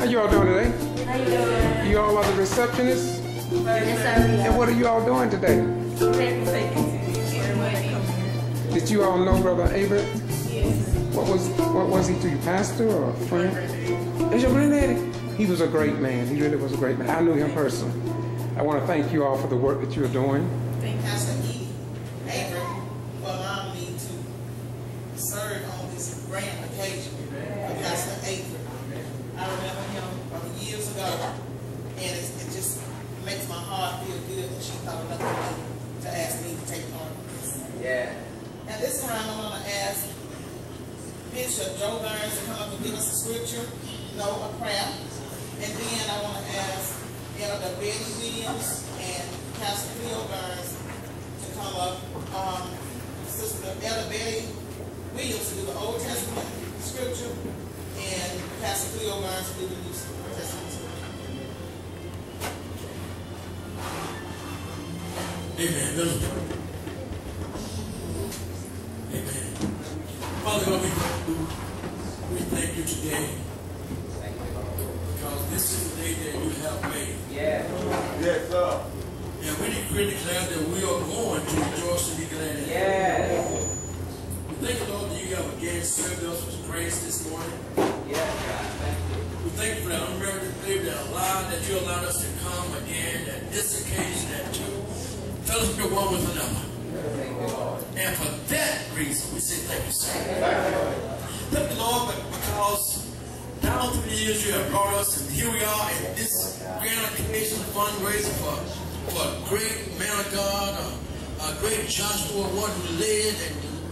you all doing today? How you doing? You all are the receptionists? Yes, sir. And what are you all doing today? Did you all know Brother Averett? Yes. What was he to you, pastor or a friend? Is your granddaddy? He was a great man. He really was a great man. I knew him personally. I want to thank you all for the work that you're doing. Thank Pastor Averett for allowing me to serve on this grand occasion of Pastor Averett. I remember him from years ago, and it just makes my heart feel good that she thought enough of me to ask me to take part in this. Yeah. At this time, I'm going to ask Bishop Joe Burns to come up and give us a scripture, a prayer. And then I want to ask Elder Betty Williams and Pastor Phil Burns to come up. Sister Elder Betty Williams to do the Old Testament scripture, and Pastor Phil Burns to do the New Testament scripture. Amen. Amen. Father God, we thank you today. Because this is the day that you have made. Yeah. Yes, sir. And we declare that we are going to rejoice and be glad in it. Yes. We thank you, Lord, that you have again served us with grace this morning. Yes, God. Thank you. We thank you for that unmerited favor that you allowed us to come again at this occasion and to fellowship one with another. Thank you, Lord. And for that reason, we say thank you, sir. Thank you, Lord, because down through the years you have brought us, and here we are in this grand occasion fundraiser for a great man of God, a great Joshua, one who led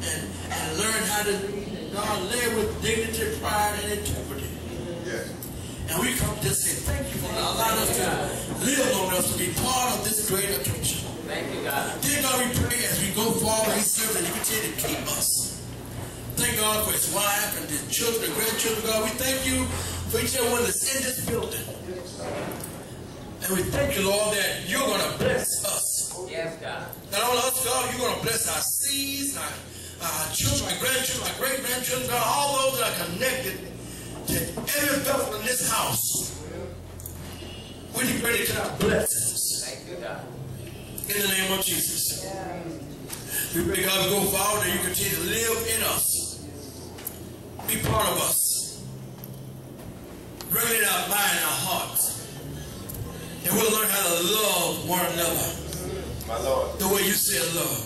and learned how to lead. And God led with dignity, pride, and integrity. Yes. And we come to say thank you for allowing us to live on us, to be part of this great occasion. Thank you, God. Dear God, we pray as we go forward, He serves and He continue to keep us. Thank God for His wife and His children and grandchildren. God, we thank you for each and one that's in this building. And we thank you, Lord, that you're going to bless us. Yes, God. Not only us, God, you're going to bless our seeds, our children, our grandchildren, our great-grandchildren, God, all those that are connected to every vessel in this house. We declare our blessings. Thank you, God. In the name of Jesus. We pray, God, to go forward and you continue to live in us. Be part of us. Bring in our mind, our hearts. And we'll learn how to love one another. My Lord. The way you said love.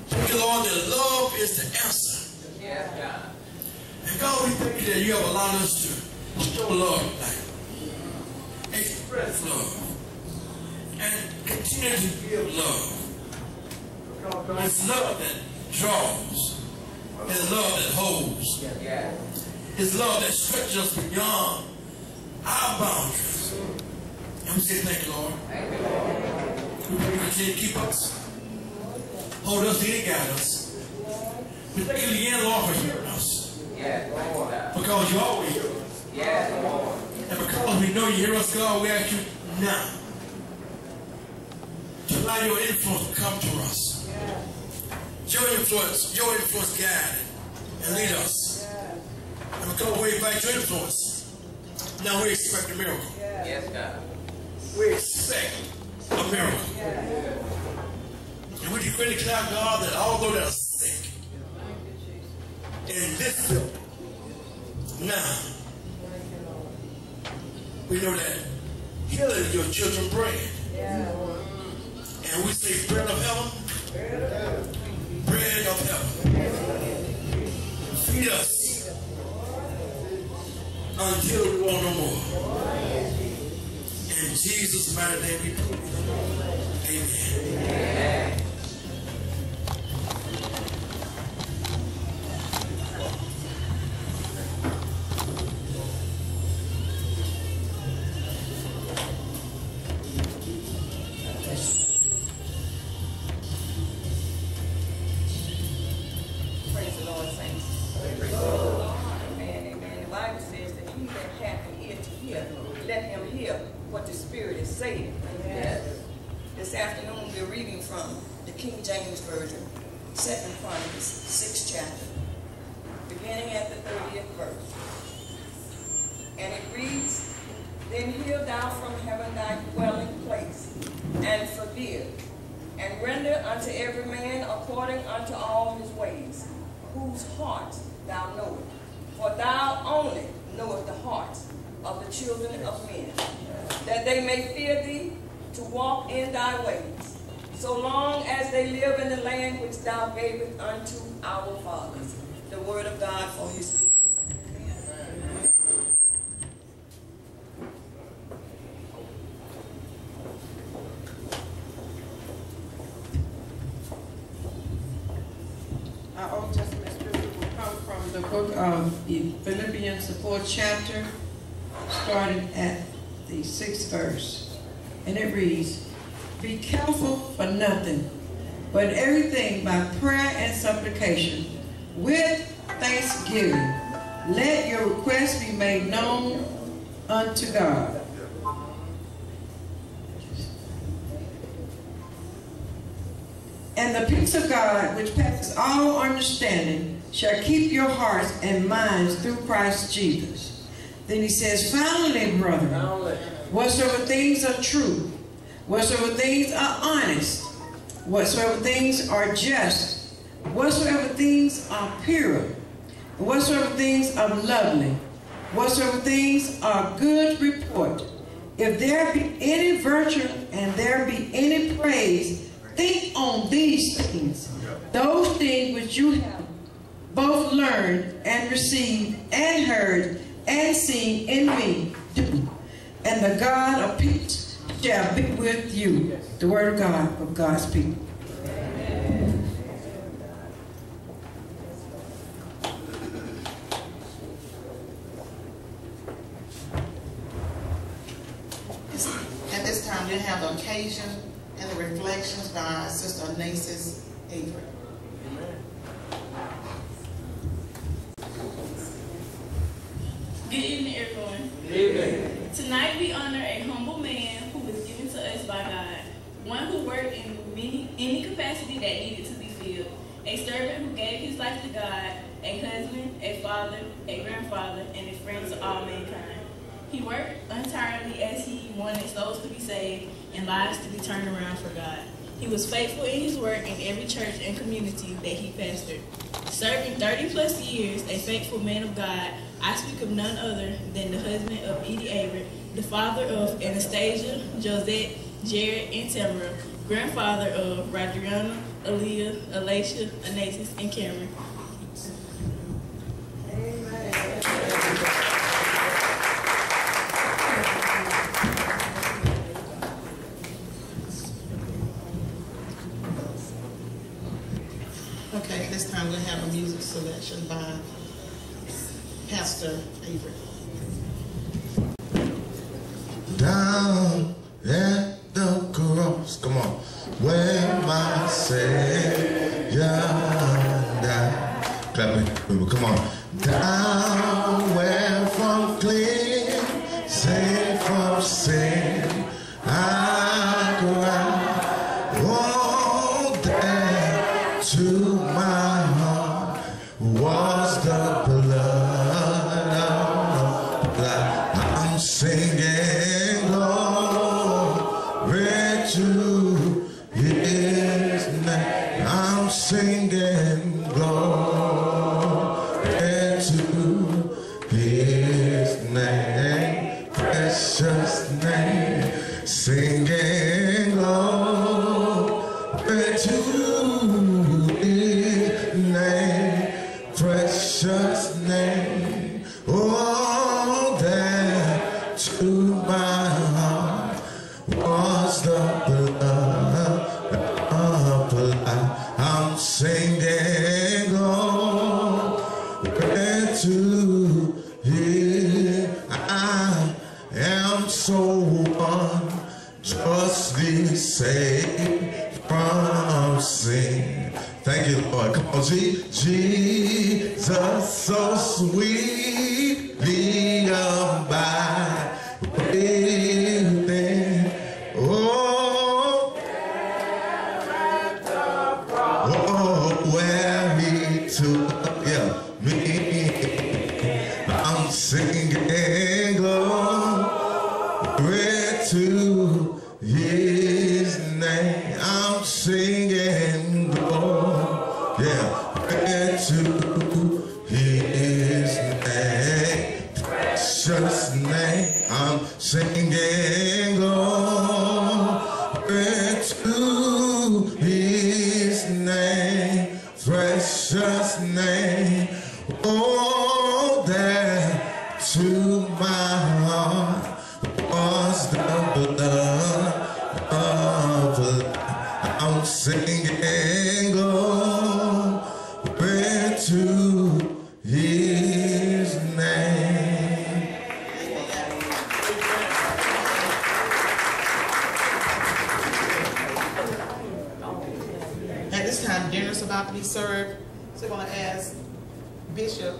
Thank you, Lord, that love is the answer. Yes, God. And God, we thank you that you have allowed us to show love tonight. Express love. And continue to give love. It's love that draws. It's love that holds. Yeah. It's love that stretches us beyond our boundaries. And we say thank you, Lord. We pray you continue to keep us. Hold us, lead and guide us. We thank you again, Lord, for hearing us. Because you always hear us. And because we know you hear us, God, we ask you now to allow your influence to come to us. Your influence guide and lead us. And because we invite your influence, now we expect a miracle. Yes, God. We expect a miracle. And we decree and declare, God, that all those that are sick in this building, now, we know that healing is your children's bread. And we say bread of heaven, bread of heaven. Feed us until we want no more. In Jesus' mighty name we pray. Amen. Praise the Lord, saints. Amen, amen. The Bible says that he that hath an ear to hear, let him hear what the Spirit is saying. Amen. This afternoon we're reading from the King James Version, 2 Chronicles, 6th chapter, beginning at the 30th verse. And it reads, Then hear thou from heaven thy dwelling place, and forgive, and render unto every man according unto all his ways, whose heart thou knowest. For thou only knowest the hearts of the children of men, that they may fear thee, to walk in thy ways, so long as they live in the land which thou gavest unto our fathers. The word of God for his people. Our Old Testament scripture will come from the book of Philippians, the 4th chapter, starting at the 6th verse. And it reads, Be careful for nothing, but everything by prayer and supplication, with thanksgiving. Let your requests be made known unto God. And the peace of God, which passes all understanding, shall keep your hearts and minds through Christ Jesus. Then he says, Finally, brethren, whatsoever things are true, whatsoever things are honest, whatsoever things are just, whatsoever things are pure, whatsoever things are lovely, whatsoever things are good report, if there be any virtue and there be any praise, think on these things, those things which you have both learned and received and heard and seen in me, do. And the God of peace shall be with you. The word of God of God's people. At this time, we have the occasion and the reflections by our sister Nasis Averett. Good evening, everyone. Good evening. Tonight we honor a humble man who was given to us by God, one who worked in any capacity that needed to be filled, a servant who gave his life to God, a husband, a father, a grandfather, and a friend to all mankind. He worked untiringly as he wanted souls to be saved and lives to be turned around for God. He was faithful in his work in every church and community that he pastored. Serving 30+ years, a faithful man of God, I speak of none other than the husband of Edie Averett, the father of Anastasia, Josette, Jared, and Tamara, grandfather of Rodriana, Aaliyah, Alacia, Anasis, and Cameron. Okay, this time we'll have a music selection by Pastor Averett. down at the cross. Come on. Where my Savior died. Clap it. Come on. Down where from clean, safe from sin, I cried. Oh, there to my heart was the blood of life. I'm singing glory to His name. I'm singing glory to His name, precious name, singing glory to His name, precious name. Oh, that to my heart was the blood of life. I'm singing glory to His. I am so unjustly saved from sin. Thank you, Lord. Come on, Jesus, so sweetly abide within. Oh, where He took me. I'm singing glory to His name. I'm singing glory to His name, precious name. I'm singing glory to His name, precious name. Oh, that to my heart was the blood of life. I'm singing glory to His name. At this time, dinner's about to be served. So I'm going to ask Bishop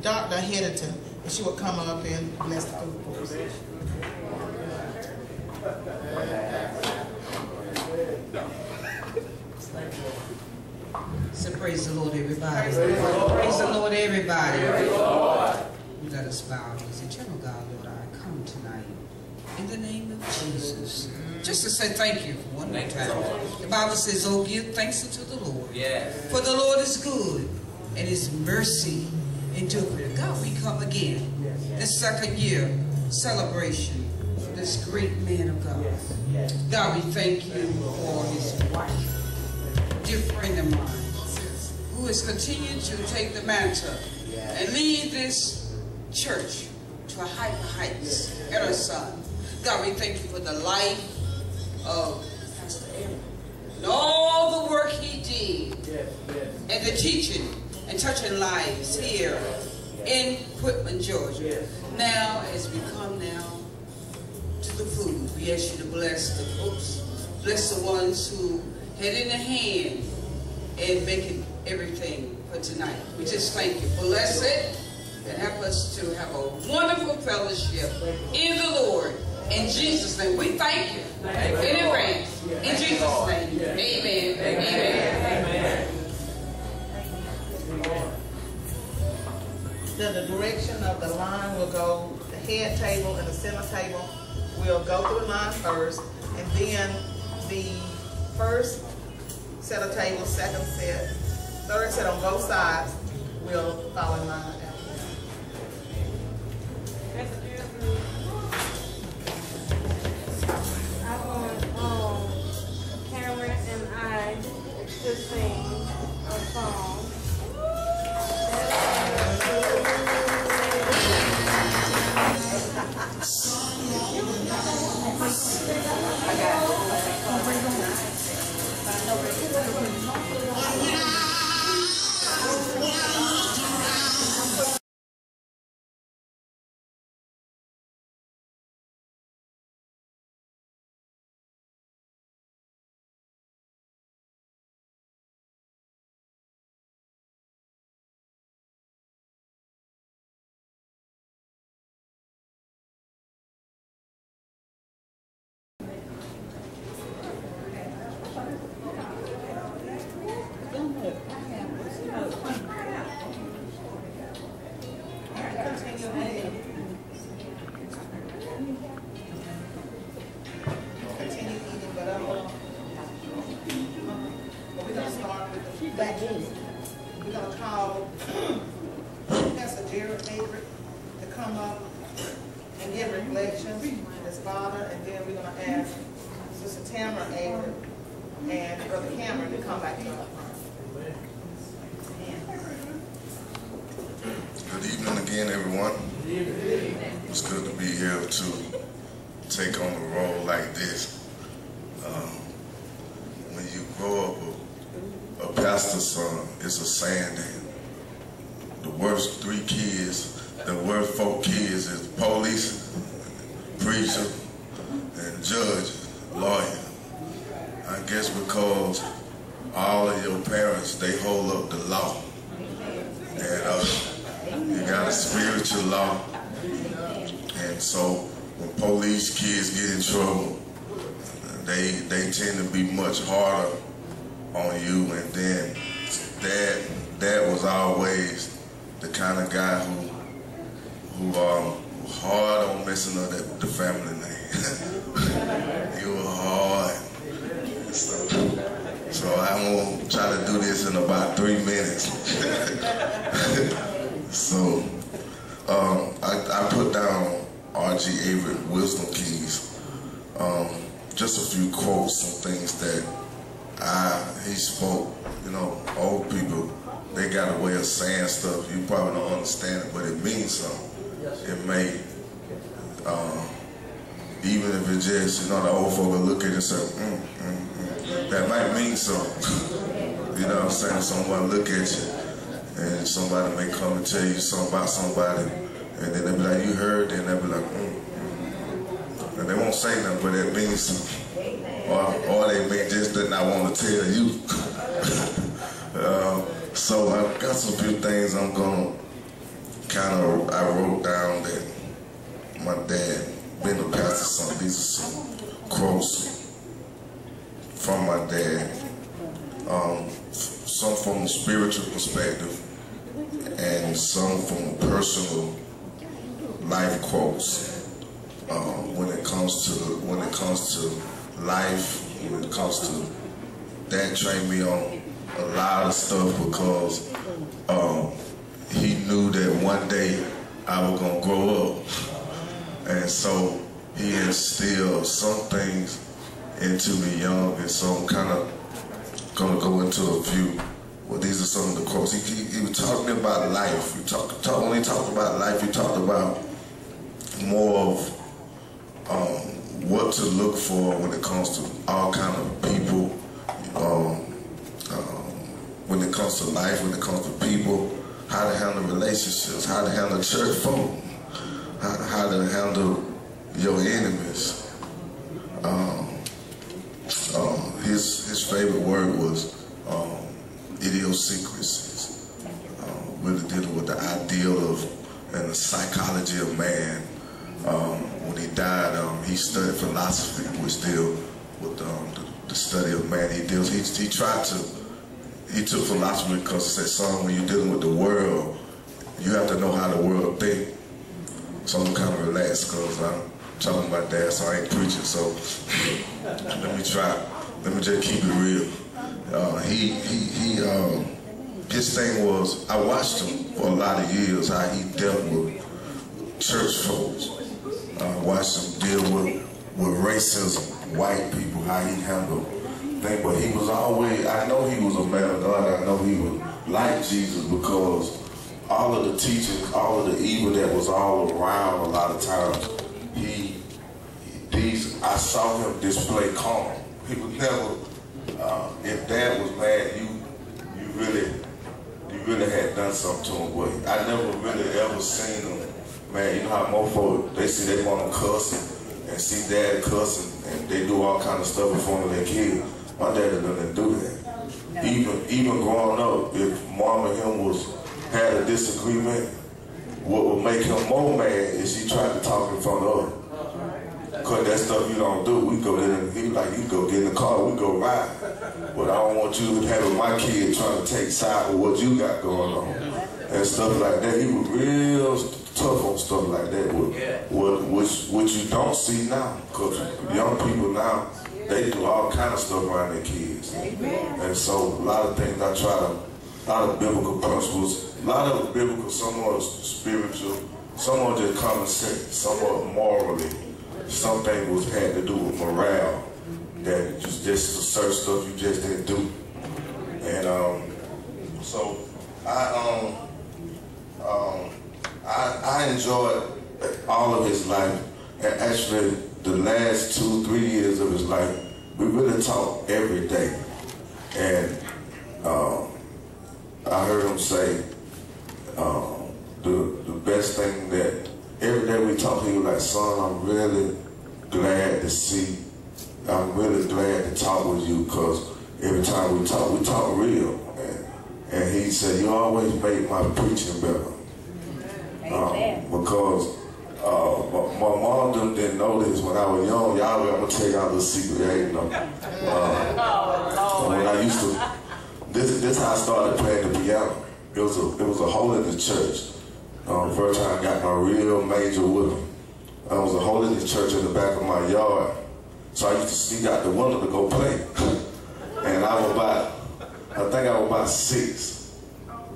Dr. Headington if she will come up and bless the food for us. So praise the Lord, everybody. Praise the Lord, everybody. Let us bow. He's eternal God, Lord, I come tonight in the name of Jesus. Just to say thank you for one more time. The Bible says, oh, give thanks unto the Lord. Yes. For the Lord is good, and His mercy endureth. God, we come again. This second year celebration for this great man of God. God, we thank you for his wife, dear friend of mine, who has continued to take the mantle and lead this church to higher heights, and her son. God, we thank you for the life of Pastor Averett and all the work he did, and the teaching and touching lives here in Quitman, Georgia. Now, as we come now to the food, we ask you to bless the folks, bless the ones who had in their hand and making everything for tonight. We just thank you. Bless it and help us to have a wonderful fellowship in the Lord. In Jesus' name, we thank you in advance. In Jesus' name, amen. Amen. The direction of the line will go, the head table and the center table will go through the line first, and then the first set of tables, second set, third set on both sides will follow in line after I want Cameron and I to sing a song. come up and give reflections, his father, and then we're going to ask Sister Tamara Averett and Brother Cameron to come back up. Good evening again, everyone. It's good to be here to take on a role like this. When you grow up a pastor's son, it's a saying that the worst 3 kids, the worst 4 kids is police, preacher, and judge, lawyer. I guess because all of your parents, they hold up the law. And you got a spiritual law. And so when police kids get in trouble, they tend to be much harder on you. And then Dad was always the kind of guy who hard on messing up the family name. He was hard. So I'm gonna try to do this in about 3 minutes. So I put down R.G. Averett wisdom keys. Just a few quotes, some things that he spoke. You know, old people, they got a way of saying stuff. You probably don't understand it, but it means something. It may, even if it just, you know, the old folk will look at it and say, that might mean something. You know what I'm saying? Someone look at you, and somebody may come and tell you something about somebody, and then they'll be like, you heard, and they'll be like, and they won't say nothing, but it means something. Or they may just not want to tell you. So I got some few things I'm gonna I wrote down that my dad, being a pastor's son, these are some quotes from my dad. Some from a spiritual perspective and some from personal life quotes. When it comes to life, when it comes to Dad trained me on a lot of stuff because he knew that one day I was gonna grow up, and so he instilled some things into me young, and so I'm kind of gonna go into a few. Well, these are some of the quotes. He was talking about life. When he talked about life, he talked about more of what to look for when it comes to all kind of people, when it comes to life, when it comes to people, how to handle relationships, how to handle church folk, how to handle your enemies. His favorite word was idiosyncrasies, really dealing with the ideal of and the psychology of man. When he died, he studied philosophy, which deal with the study of man. He took philosophy because he said, son, when you're dealing with the world, you have to know how the world think. So I'm kind of relaxed because I'm talking about that, so I ain't preaching. So let me just keep it real. His thing was, I watched him for a lot of years, how he dealt with church folks. I watched him deal with racism, white people, how he handled things. But he was always, I know he was a man of God, I know he was like Jesus because all of the teachings, all of the evil that was all around a lot of times, I saw him display calm. He was never, if Dad was mad, you really had done something to him. But I never really ever seen him, man. You know how most folks, they see their mom cussing and see Dad cussing and they do all kind of stuff in front of their kids. My dad didn't do that. Even growing up, if Mom and him had a disagreement, what would make him more mad is he tried to talk in front of her. Cause that stuff you don't do. We go there and he like, you go get in the car, we go ride. But I don't want you having my kid trying to take side with what you got going on. And stuff like that. He was real tough on stuff like that. Which you don't see now. Cause young people now, they do all kind of stuff around their kids. And so a lot of things a lot of biblical principles, a lot of biblical, some are spiritual, some are just common sense, some are morally, some things had to do with morale, that just certain stuff you just didn't do. And so I enjoyed all of his life, and actually the last 2-3 years of his life, we really talked every day. And I heard him say the best thing that every day we talked, he was like, son, I'm really glad to see, I'm really glad to talk with you, because every time we talk real. And he said, you always make my preaching better. Because my mom didn't know this when I was young. Y'all, I'm gonna tell y'all a little secret. When I used to, this how I started playing the piano. It was a hole in the church. First time I got my real major whipping. It was a hole in the church in the back of my yard. So I used to sneak out the window to go play. And I think I was about 6.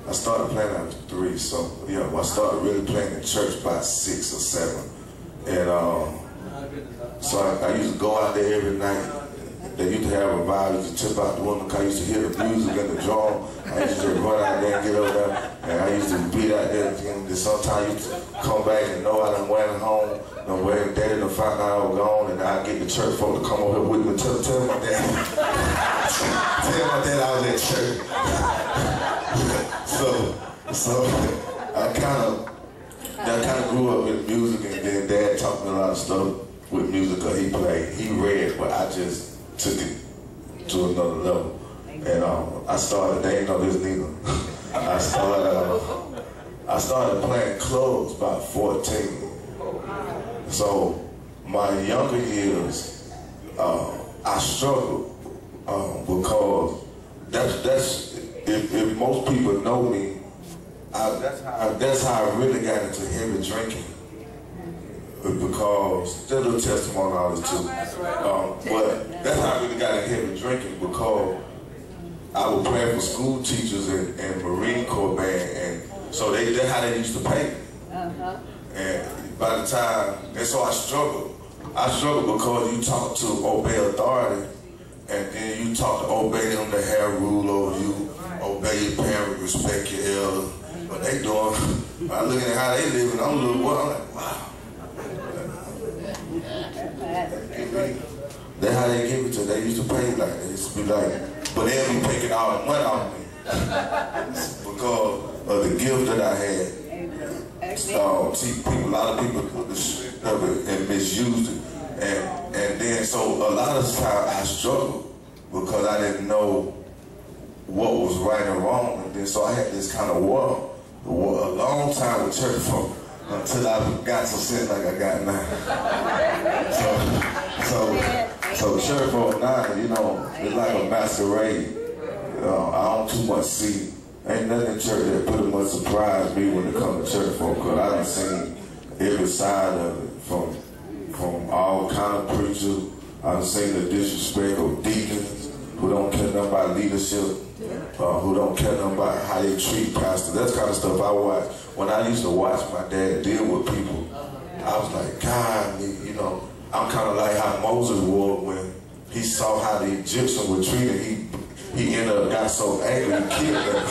I started playing at 3, so yeah, I started really playing in church about 6 or 7. And so I used to go out there every night. They used to have a vibe, used to tip out the window, because I used to hear the music and the drum. I used to just run out there and get over there, and I used to beat out there. And sometimes I used to come back and know I done went home, and when daddy done found out I was gone, and I'd get the church folk to come over here with me, tell my dad. Tell my dad I was at church. So I kind of grew up with music, and then Dad taught me a lot of stuff with music, because he read, but I just took it to another level. And I started, they ain't know this neither. I started playing clubs about 14. So my younger years, I struggled because that's if most people know me, that's how I really got into heavy drinking. Because there's a little testimony on this too. But that's how I really got into heavy drinking, because I was playing for school teachers and Marine Corps band, and so that's how they used to pay me. And by the time, and so I struggled. I struggled because you talk to obey authority, and then you talk to obey them to have rule over you, obey your parents, respect your elders. But they doing, I'm looking at how they living, I'm looking, I'm like, wow. That's how they give it to. They used to pay like that. They used to be like, but they'll be taking all the money off me because of the gift that I had. See, a lot of people put the shit of it and misused it, and then so a lot of times I struggled because I didn't know what was right and wrong, and then so I had this kind of war a long time with church folk. Until I got some sense like I got now. So church folk now, it's like a masquerade. I don't too much see. Ain't nothing in church that pretty much surprised me when it comes to church folk, because I done seen every side of it, from all kind of preachers. I done seen the disrespect of deacons who don't care nothing about leadership, who don't care nothing about how they treat pastors. That's kind of stuff I watch. When I used to watch my dad deal with people, I was like, God, I'm kind of like how Moses was when he saw how the Egyptians were treated. He ended up got so angry he killed them.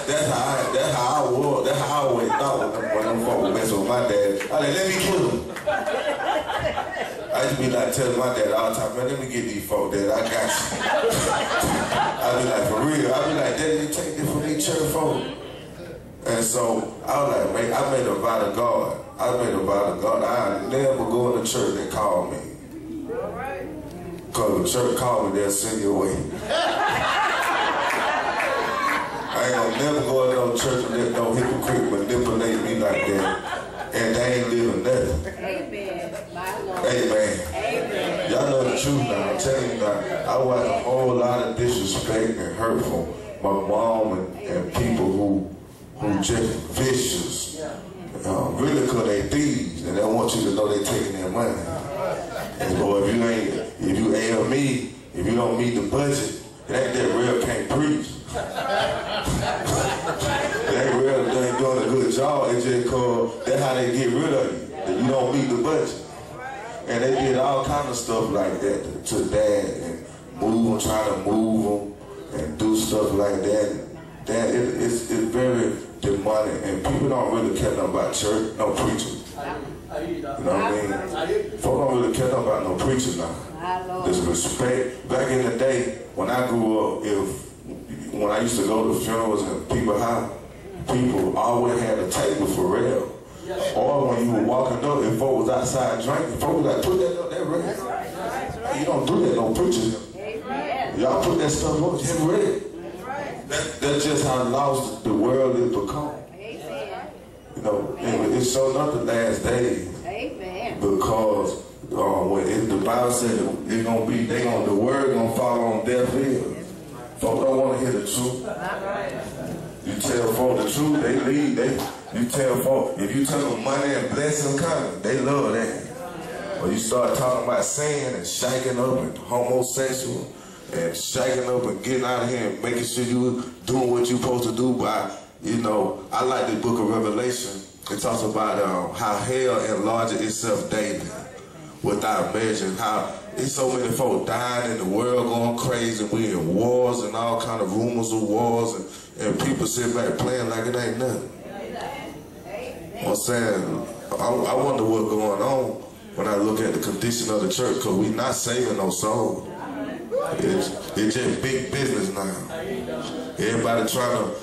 That's how I was. That's how I always thought when them folks were messing with my dad. I like, let me kill him. I used to be like telling my dad all the time, man, let me get these folks, Dad, I got you. I'd be like, for real. I'd be like, Daddy, you take this from these church folks. And so I was like, man, I made a vow to God. I never go in the church that called me. Because the church called me, they'll send you away. I ain't gonna never go in no church and let no hypocrite manipulate me like that. And they ain't living nothing. Amen. My Lord. Amen. Amen. Y'all know the truth now. I'm telling you now. I watched a whole lot of disrespect and hurt from my mom and people who just vicious. Really because they thieves and they want you to know they taking their money. And boy, if you AME, if you don't meet the budget, it ain't that real can't preach. It ain't real, they ain't doing a good job. It's just because that's how they get rid of you. That you don't meet the budget. And they did all kind of stuff like that to Dad and move him, trying to move him and do stuff like that. That it's very demonic, and people don't really care nothing about church, no preaching. You know what I mean? Folk don't really care nothing about no preaching now. There's respect. Back in the day, when I grew up, when I used to go to funerals and people always had a table for real. Or when you were walking up, if folk was outside drinking, folk was like, put that up there, right? You don't do that, no preaching. Y'all put that stuff up, just read. That's just how lost the world has become. You know, it's showing up the last days. Because when the Bible said it's gonna be, the word gonna fall on deaf ears. Folk don't want to hear the truth. You tell folk the truth, they leave. You tell folk, if you tell them money and blessing coming, they love that. Or you start talking about sin and shaking up and homosexual and shaking up and getting out of here and making sure you doing what you're supposed to do by, you know, I like the book of Revelation. It talks about how hell enlarges itself daily without measure. How there's so many folk dying in the world, going crazy. We in wars and all kind of rumors of wars, and people sit back playing like it ain't nothing. I'm saying, I wonder what's going on when I look at the condition of the church, because we not saving no soul. It's just big business now. Everybody trying to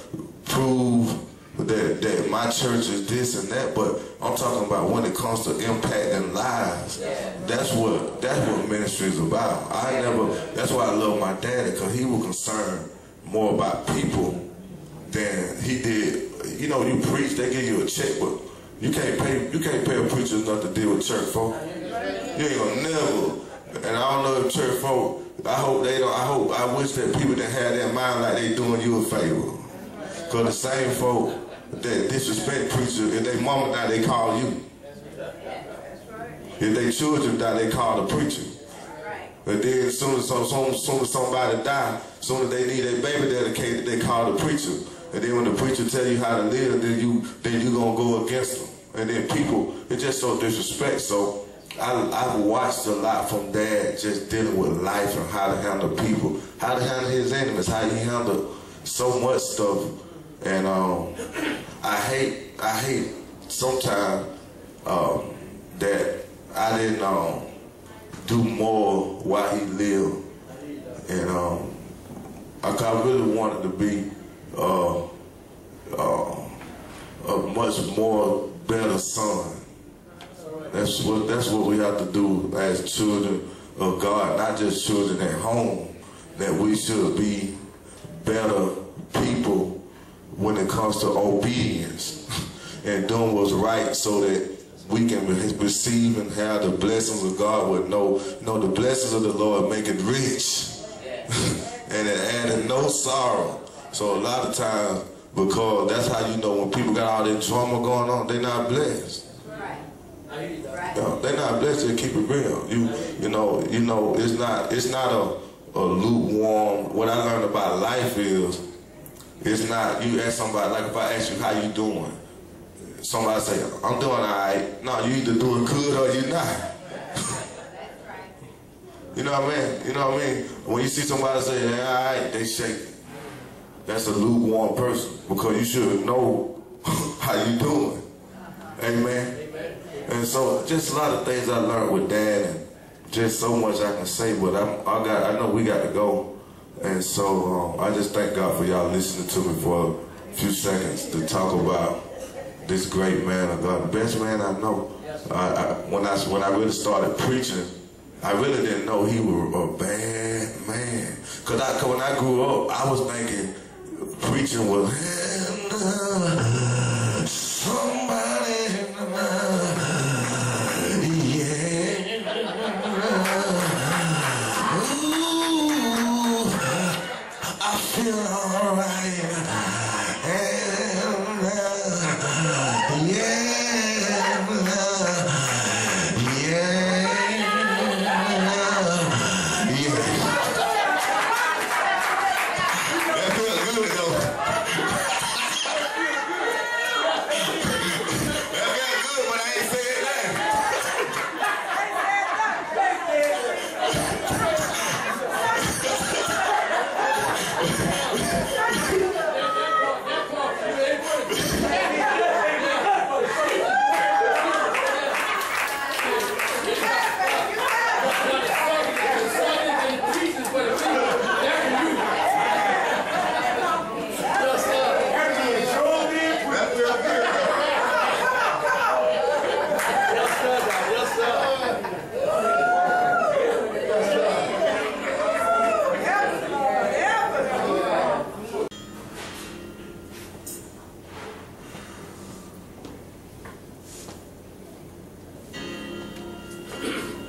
prove that my church is this and that, but I'm talking about when it comes to impacting lives. That's what ministry is about. That's why I love my daddy, because he was concerned more about people than he did. You know, you preach, they give you a check, but you can't pay a preacher enough to deal with church folk. You ain't gonna never. And I don't know if church folk, I wish that people didn't have their mind like they doing you a favor. Because the same folk that disrespect preachers, if they mama die, they call you. If they children die, they call the preacher. But then as soon as somebody die, as soon as they need their baby dedicated, they call the preacher. And then when the preacher tell you how to live, then you gonna go against them. And then people, it's just so disrespect. So I've watched a lot from Dad, just dealing with life and how to handle people, how to handle his enemies, how he handled so much stuff. And I hate sometimes that I didn't do more while he lived. And I really wanted to be a much more better son. That's what we have to do as children of God, not just children at home, that we should be better people when it comes to obedience and doing what's right, so that we can receive and have the blessings of God with the blessings of the Lord make it rich and it added no sorrow. So a lot of times, because that's how you know when people got all this drama going on, they're not blessed. They're not blessed. They keep it real. You know, it's not a lukewarm. What I learned about life is, it's not you ask somebody, like if I ask you how you doing, somebody say I'm doing all right. No, you either doing good or you're not. You know what I mean? You know what I mean? When you see somebody say all right, they shake. That's a lukewarm person, because you should know how you doing. Amen. And so just a lot of things I learned with Dad, and just so much I can say, but I know we got to go. And so I just thank God for y'all listening to me for a few seconds to talk about this great man of God, the best man I know. When I really started preaching, I really didn't know he was a bad man. Because when I grew up, I was thinking preaching was somebody, ooh, I feel all right,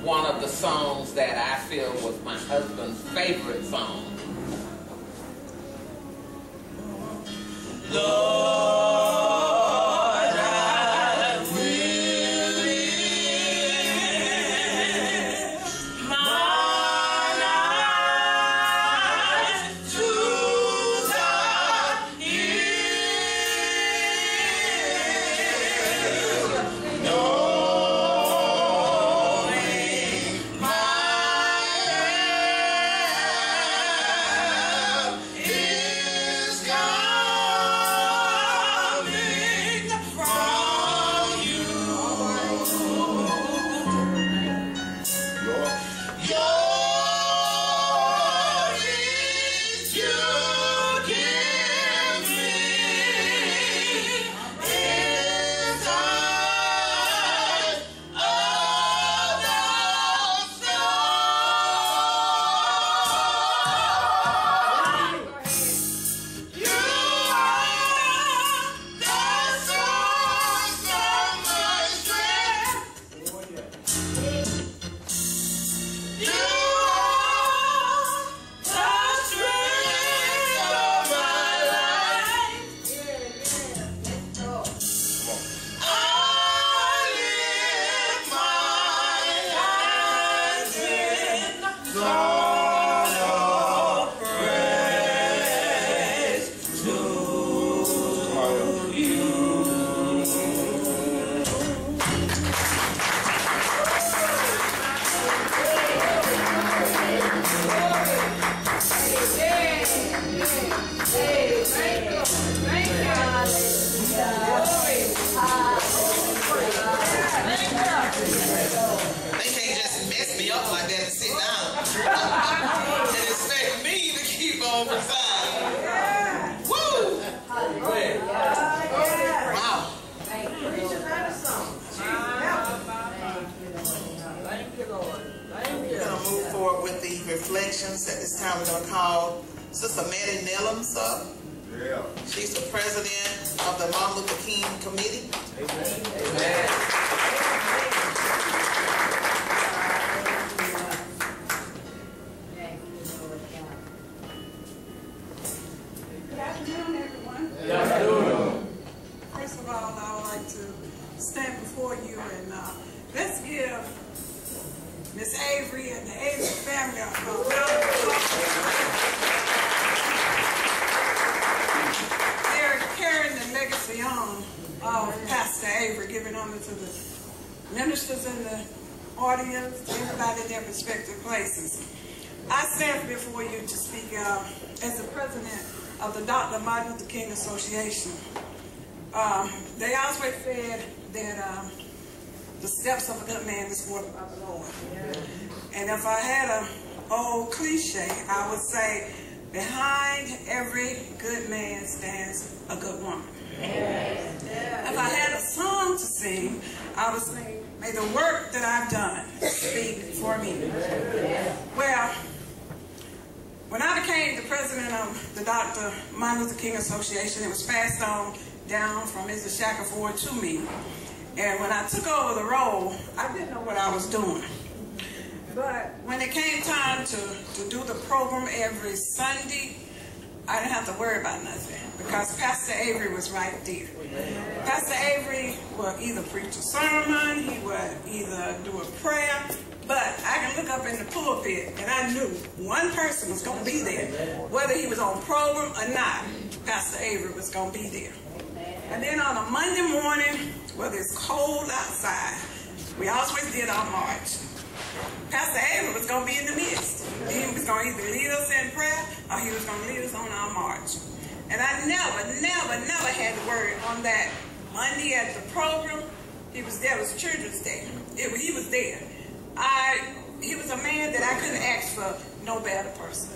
one of the songs that I feel was my husband's favorite song. Lord, I will lift my eyes to the hill, knowing my help is coming from you. Your peace you give me is time of the storm. You are the source of my strength. You are the strength of my life. I lift my hands in song of praise to you. They can't just mess me up like that and sit down and expect me to keep on presiding. Woo! Wow. We're going to move forward with the reflections. At this time, we're going to call Sister Maddie Nellums up. Yeah. She's the president of the Martin Luther King Committee. Amen. Good afternoon, everyone. First of all, I would like to stand before you and let's give Miss Avery and the Avery family a round of applause. They're carrying the legacy on of Pastor Avery, giving honor to the ministers in the audience, to everybody in their respective places. I stand before you to speak as the president of the Dr. Martin Luther King Association. They always said that the steps of a good man is ordered by the Lord. And if I had an old cliche, I would say, behind every good man stands a good woman. If I had a song to sing, I would sing, may the work that I've done speak for me. Well, when I became the president of the Dr. Martin Luther King Association, it was passed on down from Mr. Shackelford to me. And when I took over the role, I didn't know what I was doing. But when it came time to do the program every Sunday, I didn't have to worry about nothing because Pastor Avery was right there. Pastor Avery would either preach a sermon, he would either do a prayer, but I can look up in the pulpit and I knew one person was going to be there. Whether he was on program or not, Pastor Avery was going to be there. And then on a Monday morning, whether it's cold outside, we always did our march. Pastor Averett was going to be in the midst. He was going to either lead us in prayer or he was going to lead us on our march. And I never had the word on that Monday at the program. He was there. It was Children's Day. He was there. He was a man that I couldn't ask for no better person.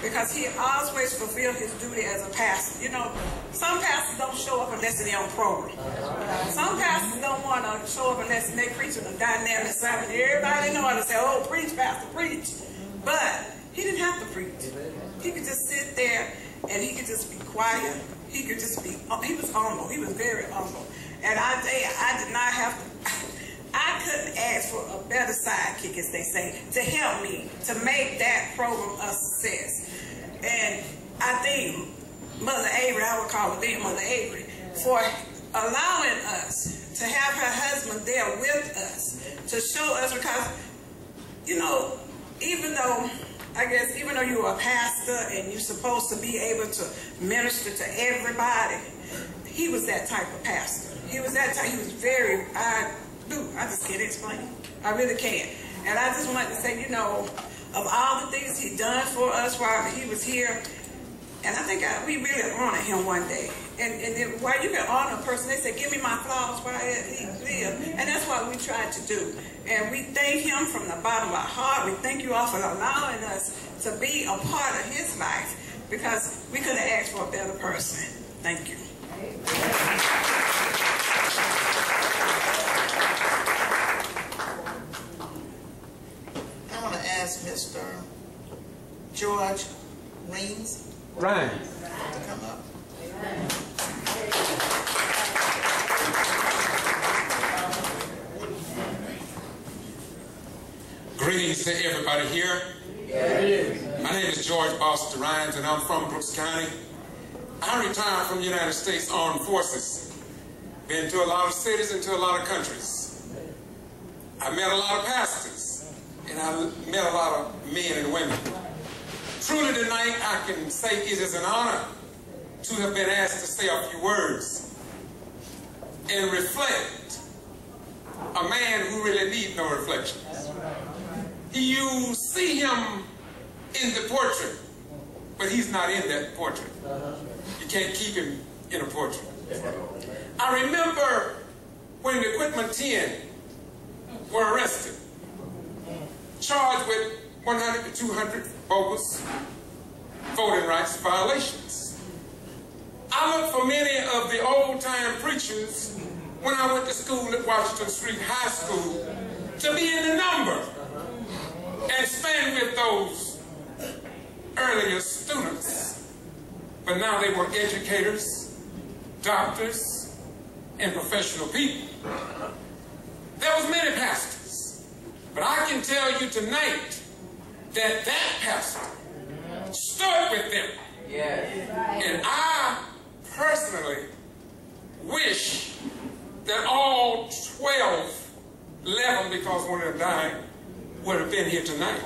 Because he always fulfilled his duty as a pastor. You know, some pastors don't show up unless they're on program. Some pastors don't want to show up unless they're preaching a dynamic sermon. Everybody know how to say, oh, preach, pastor, preach. But he didn't have to preach. He could just sit there and he could just be quiet. He could just be, he was humble. He was very humble. And I tell you, I did not have to, I couldn't ask for a better sidekick, as they say, to help me to make that program a success. And I think Mother Avery, I would call her then Mother Avery, for allowing us to have her husband there with us to show us, because, you know, even though you're a pastor and you're supposed to be able to minister to everybody, he was that type of pastor. He was that type. He was very, I just can't explain it. I really can't. And I just wanted to say, you know, of all the things he done for us while he was here, and I think we really honored him one day. And then while you can honor a person, they say, give me my flowers while he lives. And that's what we tried to do. And we thank him from the bottom of our heart. We thank you all for allowing us to be a part of his life, because we could have asked for a better person. Thank you. I want to ask Mr. George Ryan to come up. Greetings to everybody here. My name is George Boston Ryan, and I'm from Brooks County. I retired from the United States Armed Forces. Been to a lot of cities and to a lot of countries. I met a lot of pastors, and I met a lot of men and women. Truly tonight, I can say it is an honor to have been asked to say a few words and reflect a man who really needs no reflection. You see him in the portrait, but he's not in that portrait. You can't keep him in a portrait. I remember when the Equipment 10 were arrested, charged with 100 to 200 bogus voting rights violations. I looked for many of the old-time preachers when I went to school at Washington Street High School to be in the number and stand with those earlier students. But now they were educators, doctors, and professional people. There was many pastors, but I can tell you tonight that pastor stood with them. And I personally wish that all 11, because one of them died, would have been here tonight.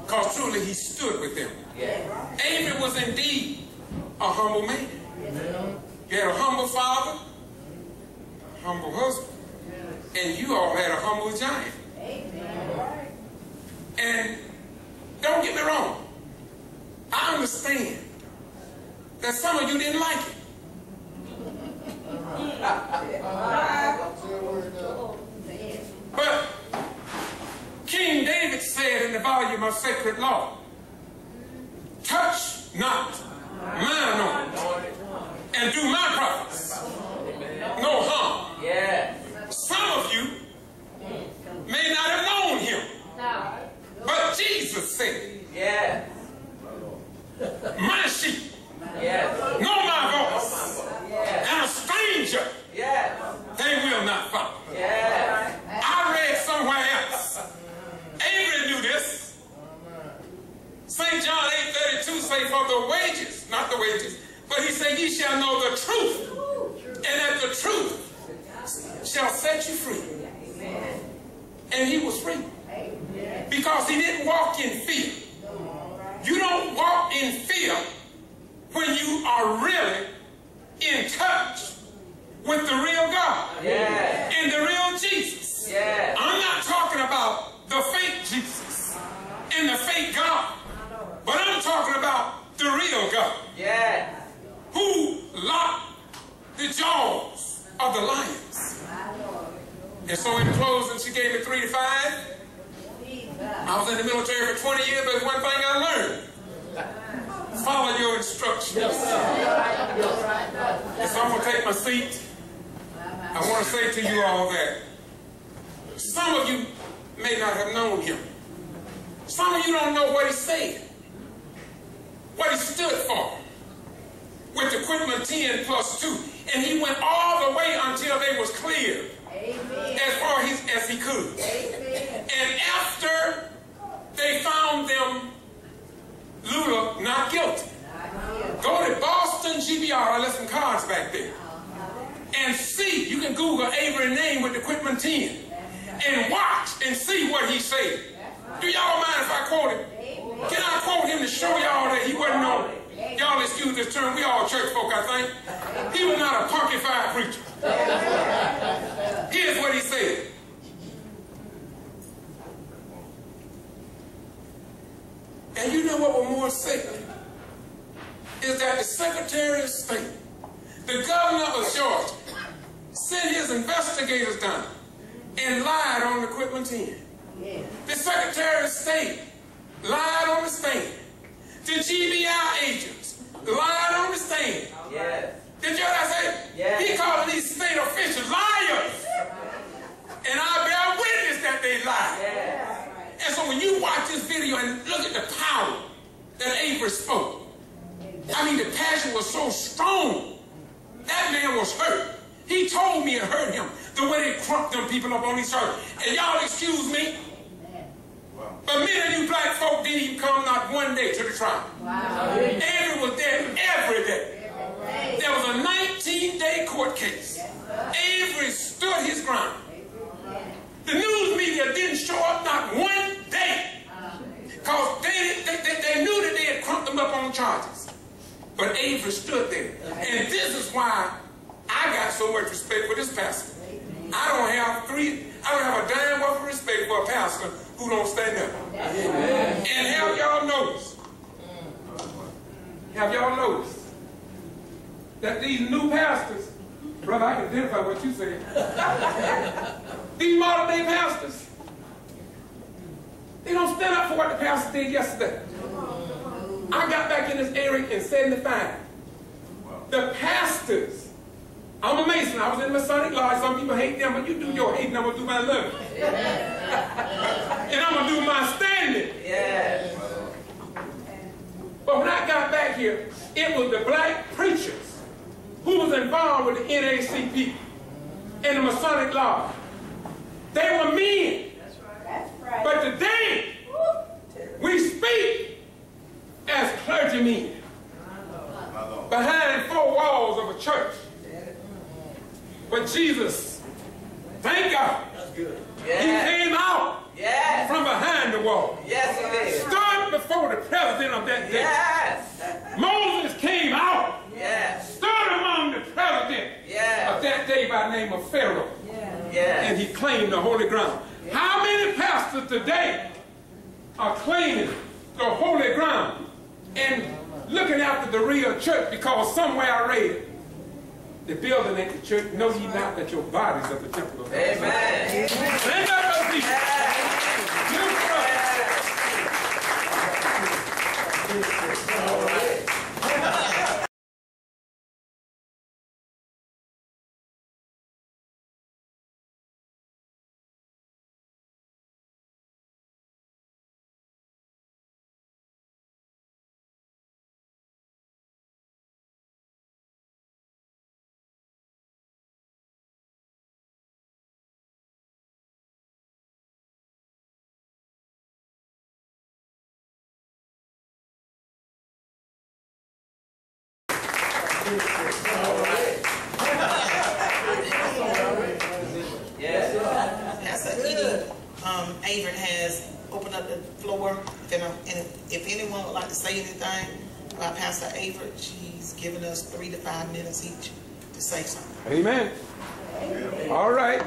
Because truly he stood with them. Averett was indeed a humble man. He had a humble father, a humble husband, and you all had a humble giant. And don't get me wrong, I understand that some of you didn't like it. But King David said in the volume of Sacred Law, touch not mine anointed, and do my prophets no harm. Some of you may not have known him, but Jesus said, my sheep know my voice, and a stranger they will not follow. I read somewhere else, Averett knew this. St. John 8:32 say, for the wages, not the wages, but he said, ye shall know the truth, and that the truth shall set you free. And he was free. Because he didn't walk in fear. You don't walk in fear when you are really in touch with the real God and the real Jesus. I'm not talking about the fake Jesus and the fake God, but I'm talking about the real God who locked the jaws of the lions. And so in closing, she gave me 3 to 5. I was in the military for 20 years, but one thing I learned: follow your instructions. So I'm going to take my seat. I want to say to you all that some of you may not have known him. Some of you don't know what he said, what he stood for with Equipment 10+2. And he went all the way until they was cleared can Google Averett name with the equipment 10 and watch and see what he said. Do y'all mind if I quote him? Can I quote him to show y'all that he wasn't on it? Y'all excuse this term, we all church folk, I think. He was not a punkified preacher. Here's what he said. And you know what was more sacred? Is that the Secretary of State, the governor of Georgia, sent his investigators down and lied on the equipment 10. The Secretary of State lied on the stand. The G.B.R. agents lied on the stand. Yes. Did you hear what I say? Yes. He called these state officials liars. And I bear witness that they lied. Yes. And so when you watch this video and look at the power that Averett spoke, I mean, the passion was so strong. That man was hurt. He told me it hurt him, the way they crumped them people up on these charges. And y'all excuse me, but many of you black folk didn't even come not one day to the trial. Wow. Averett was there every day. There was a 19-day court case. Averett stood his ground. The news media didn't show up not one day because they knew that they had crumped them up on charges. But Averett stood there. And this is why I got so much respect for this pastor. I don't have a damn worth of respect for a pastor who don't stand up. And have y'all noticed that these new pastors, brother, I can identify what you said. These modern day pastors, they don't stand up for what the pastor did yesterday. I got back in this area in 75. The pastors, I'm a Mason, I was in the Masonic Lodge. Some people hate them, but you do your hating, I'm going to do my loving. And I'm going to do my standing. Yeah. But when I got back here, it was the black preachers who was involved with the NACP and the Masonic Lodge. They were men. That's right. But today, we speak as clergymen behind 4 walls of a church. But Jesus, thank God, he came out from behind the wall. Yes, he did. Stood before the president of that day. Yes. Moses came out. Yes. Stood among the president of that day by the name of Pharaoh. Yes. And he claimed the holy ground. Yes. How many pastors today are claiming the holy ground and looking after the real church because somewhere I read it, the building ain't the church. Know ye not that your bodies are the temple of God. Amen. Stand up, those people. Averett has opened up the floor. And if anyone would like to say anything about Pastor Averett, she's given us 3 to 5 minutes each to say something. Amen. All right.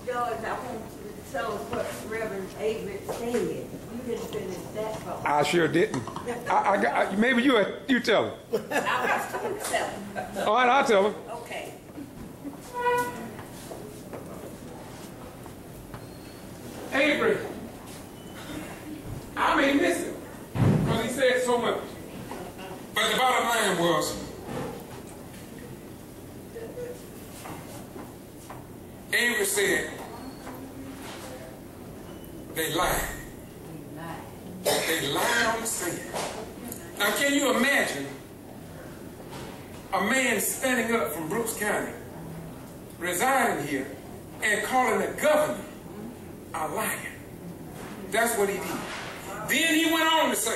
George, I want you to tell us what Reverend Averett said. You didn't finish that part. I sure didn't. Maybe you tell him. I was going to tell him. All right, I'll tell him. Okay. Averett, I may miss him because he said so much. But the bottom line was, Averett said, they lied. They lied on the stand. Now, can you imagine a man standing up from Brooks County, residing here, and calling the governor a liar? That's what he did. Then he went on to say,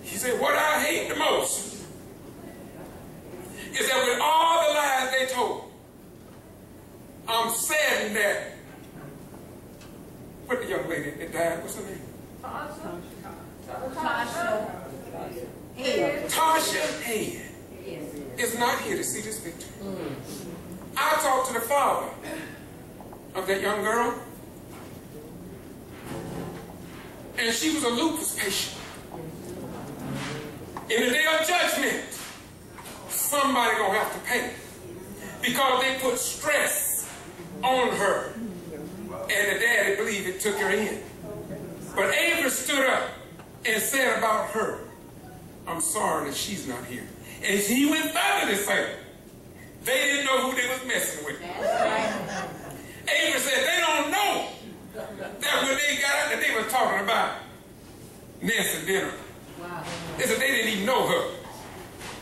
he said, what I hate the most is that see this picture. I talked to the father of that young girl, and she was a lupus patient. In the day of judgment, somebody gonna have to pay because they put stress on her, and the daddy believed it took her in. But Averett stood up and said about her, I'm sorry that she's not here. And he went further to say, they didn't know who they was messing with. Averett said they don't know that when they got out that they were talking about Nancy dinner. They said they didn't even know her.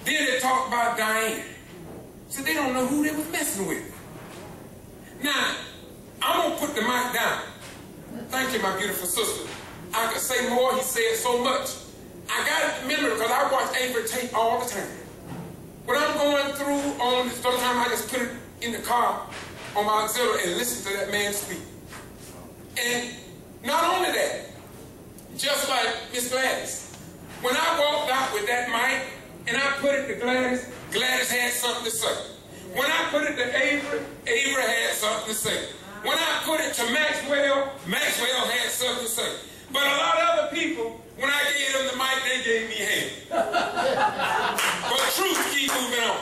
Then they talked about Diane. Said they don't know who they was messing with. Now, I'm going to put the mic down. Thank you, my beautiful sister. I could say more. He said so much. I got to remember because I watch Averett tape all the time. When I'm going through on this, sometimes I just put it in the car on my auxiliary and listen to that man speak. And not only that, just like Miss Gladys, when I walked out with that mic and I put it to Gladys, Gladys had something to say. When I put it to Averett, Averett had something to say. When I put it to Maxwell, Maxwell had something to say. But a lot of other people, when I gave them the mic, they gave me hell. But truth keep moving on.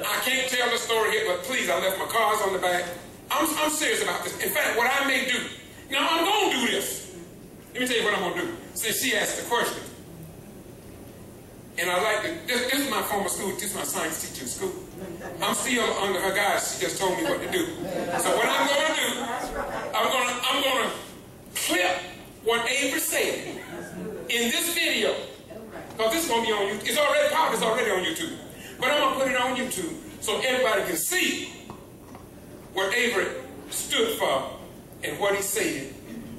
I can't tell the story here, but please, I left my cards on the back. I'm serious about this. In fact, what I may do, now I'm going to do this. Let me tell you what I'm going to do, since she asked the question. And I like to, this is my former school, this is my science teaching school. I'm still under her guidance, she just told me what to do. So what I'm going to do, I'm going to clip what Averett said in this video, because this is going to be on YouTube. It's already popped, it's already on YouTube. But I'm going to put it on YouTube so everybody can see what Averett stood for and what he said,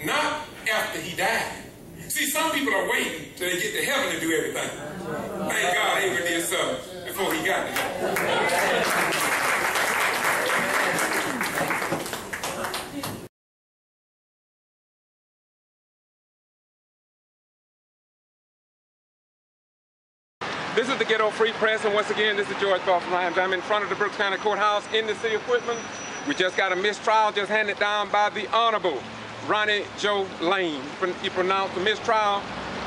not after he died. See, some people are waiting till they get to heaven to do everything. Thank God Averett did something before he got to heaven. This is the Ghetto Free Press, and once again, this is George Boston Lyons. I'm in front of the Brooks County Courthouse in the city of Quitman. We just got a mistrial just handed down by the Honorable Ronnie Joe Lane. He pronounced the mistrial.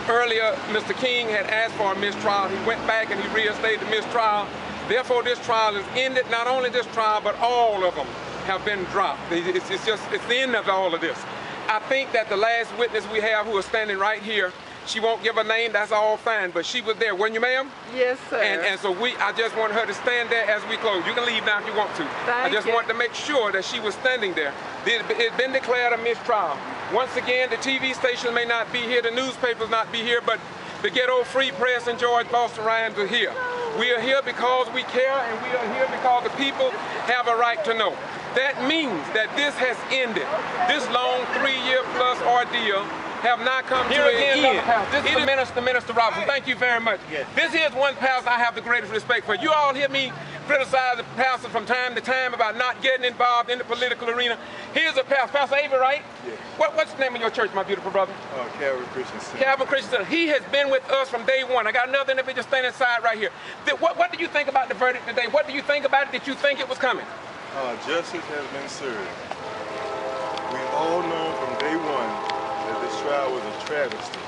Earlier, Mr. King had asked for a mistrial. He went back and he reinstated the mistrial. Therefore, this trial is ended. Not only this trial, but all of them have been dropped. It's the end of all of this. I think that the last witness we have who is standing right here, she won't give a name, that's all fine, but she was there, weren't you, ma'am? Yes, sir. And so I just want her to stand there as we close. You can leave now if you want to. I just want to make sure that she was standing there. It's been declared a mistrial. Once again, the TV station may not be here, the newspapers not be here, but the Ghetto Free Press and George Boston Lyons are here. We are here because we care, and we are here because the people have a right to know. That means that this has ended. This long 3-year-plus ordeal have not come to an end. This is the Minister Robinson. Thank you very much. Yes. This is one pastor I have the greatest respect for. You all hear me criticize the pastor from time to time about not getting involved in the political arena. Here's a pastor, Pastor Averett, right? Yes. What's the name of your church, my beautiful brother? Calvary Christian Center. Calvary Christian Center. He has been with us from day one. I got another individual standing aside right here. What do you think about the verdict today? What do you think about it? Did you think it was coming? Justice has been served. We've all known from day one that this trial was a travesty.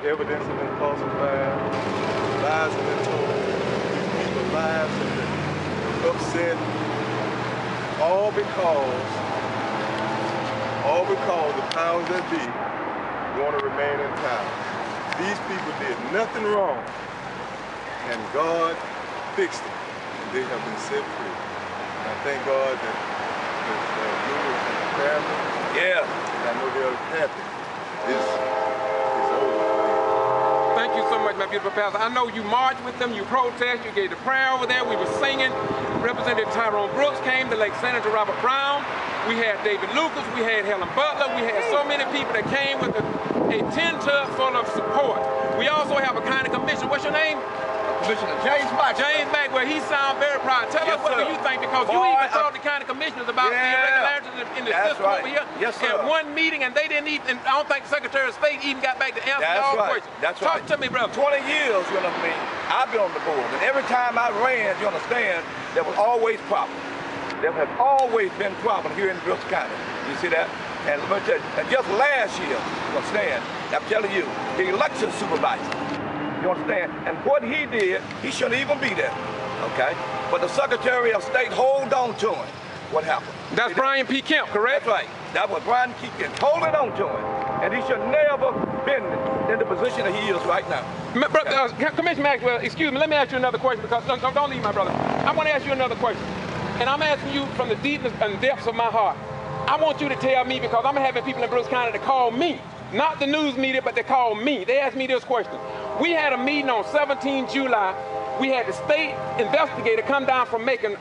Evidence has been falsified, lies have been told, people's lives have been upset, all because the powers that be want to remain in power. These people did nothing wrong, and God fixed them, and they have been set free. I thank God that you and the family, I know they're happy. This is over. Thank you so much, my beautiful pastor. I know you marched with them, you protested, you gave the prayer over there, we were singing. Representative Tyrone Brooks came, the late Senator Robert Brown. We had David Lucas, we had Helen Butler, we had so many people that came with a tin tub full of support. We also have a county commissioner. What's your name? Commissioner James Maxwell. James Maxwell, he sounds very proud. Tell us what do you think, because you even told the county commissioners about the irregularities in the That's system right. over here Yes, sir. at one meeting, and they didn't even, and I don't think the Secretary of State even got back to answer all the questions. That's Talk right. to me, brother. 20 years, you know what I mean? I've been on the board, and every time I ran, you understand, there was always problems. There have always been problems here in Brooks County. You see that? And let me tell you, and just last year, you understand, I'm telling you, the election supervisor, you understand, and what he did, he shouldn't even be there, okay? But the Secretary of State hold on to him. What happened? That's Brian P. Kemp, correct? That's right. That was Brian P. Kemp holding on to him. And he should never been in the position that he is right now. Commissioner Maxwell, excuse me, let me ask you another question, because don't leave, my brother. I want to ask you another question. And I'm asking you from the deepness and depths of my heart. I want you to tell me, because I'm having people in Brooks County to call me, not the news media, but they call me. They asked me this question. We had a meeting on 17 July. We had the state investigator come down from Macon,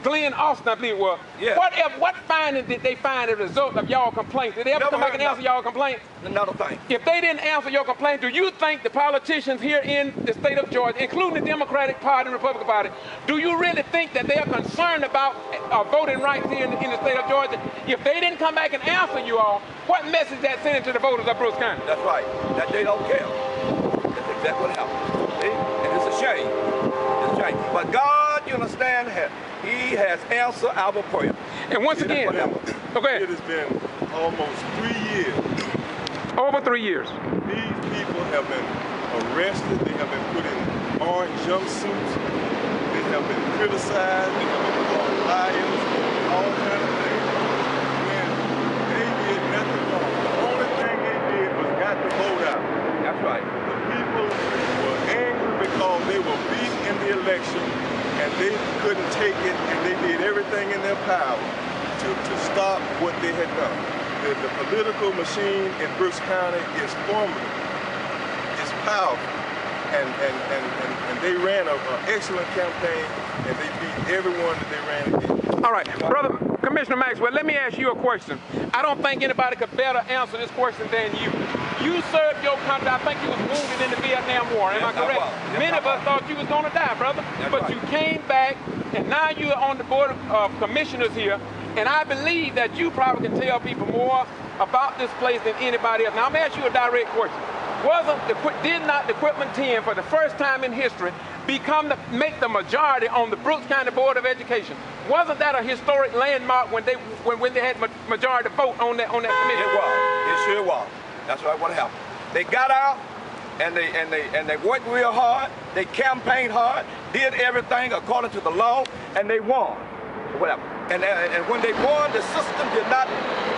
Glenn Austin, I believe it was. Yeah. What finding did they find as a result of y'all complaints? Did they ever come back and answer y'all complaints? Another thing. If they didn't answer your complaint, do you think the politicians here in the state of Georgia, including the Democratic Party and Republican Party, do you really think that they are concerned about voting rights here in the state of Georgia? If they didn't come back and answer you all, what message that sending to the voters of Brooks County? That's right. That they don't care. That's exactly what happened. See? And it's a shame. It's a shame. But God, you understand, He has answered our prayer. And once again, okay. It has been almost 3 years. Over 3 years. These people have been arrested. They have been put in orange jumpsuits. They have been criticized. They have been called liars. All kinds of things. When they did nothing wrong. The only thing they did was got the vote out. That's right. The people were angry because they were beat in the election and they couldn't take it, and they did everything in their power to stop what they had done. The political machine in Brooks County is formidable. It's powerful. And they ran an excellent campaign, and they beat everyone that they ran against. All right, brother Commissioner Maxwell, let me ask you a question. I don't think anybody could better answer this question than you. You served your country. I think you was wounded in the Vietnam War. Am I correct? Many of us thought you was going to die, brother. But you came back, and now you're on the board of commissioners here. And I believe that you probably can tell people more about this place than anybody else. Now, I'm going to ask you a direct question. Did not the Equipment 10, for the first time in history, make the majority on the Brooks County Board of Education? Wasn't that a historic landmark when they had majority vote on that commission? It was. It sure was. That's right. What happened? They got out and they worked real hard. They campaigned hard, did everything according to the law, and they won. Whatever. And when they won, the system did not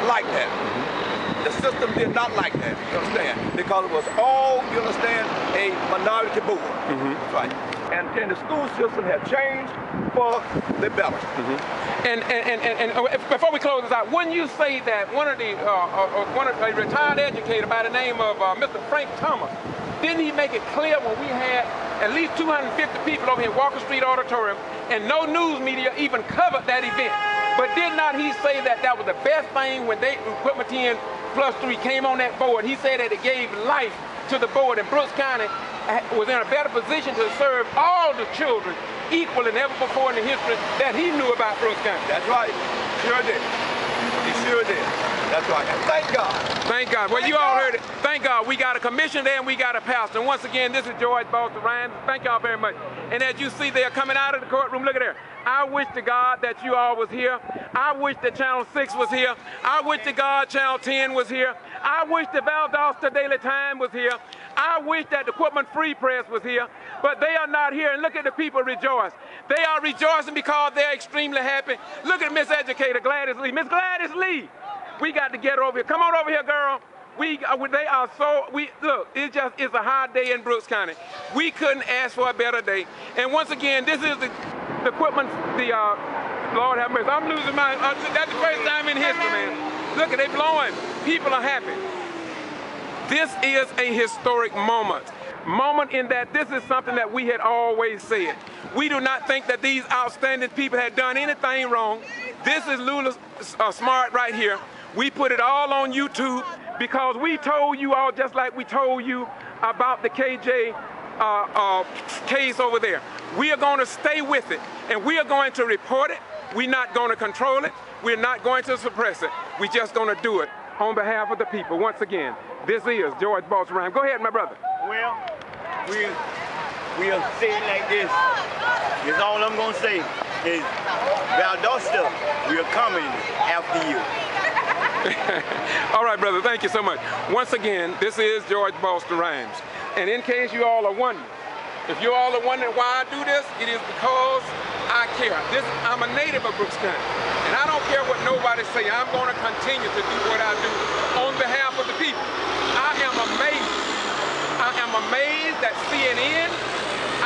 like that. The system did not like that, you understand? Because it was all, you understand, a minority board. That's right. And the school system had changed for the better. And before we close this out, wouldn't you say that a retired educator by the name of Mr. Frank Thomas, didn't he make it clear when we had at least 250 people over here in Walker Street Auditorium, and no news media even covered that event? But did not he say that that was the best thing when Equipment 10 +3 came on that board? He said that it gave life to the board, and Brooks County was in a better position to serve all the children equal than ever before in the history that he knew about Brooks County. That's right. Sure did. He sure did. That's right. And thank God. Thank God. Well, you all heard it. Thank God. We got a commission there and we got a pastor. And once again, this is George Boston Ryan. Thank y'all very much. And as you see, they're coming out of the courtroom. Look at there. I wish to God that you all was here. I wish that Channel 6 was here. I wish to God Channel 10 was here. I wish the Valdosta Daily Time was here. I wish that the Equipment Free Press was here. But they are not here. And look at the people rejoice. They are rejoicing because they're extremely happy. Look at Miss Educator Gladys Lee. Miss Gladys Lee. We got to get her over here. Come on over here, girl. Look, it's a hard day in Brooks County. We couldn't ask for a better day. And once again, this is the equipment, Lord have mercy. I'm losing my, that's the first time in history, man. Look, they blowing. People are happy. This is a historic moment. Moment in that this is something that we had always said. We do not think that these outstanding people had done anything wrong. This is Lula Smart right here. We put it all on YouTube because we told you all, just like we told you about the KJ case over there. We are going to stay with it, and we are going to report it, We're not going to control it. We're not going to suppress it. We're just going to do it on behalf of the people. Once again, this is George Boston Rhymes. Go ahead, my brother. Well, we'll say it like this. That's all I'm going to say is, Valdosta, we're coming after you. All right, brother, thank you so much. Once again, this is George Boston Rhymes. And in case you all are wondering, if you all are wondering why I do this, it is because I care. I'm a native of Brooks County, and I don't care what nobody say. I'm going to continue to do what I do on behalf of the people. I am amazed. I am amazed that CNN,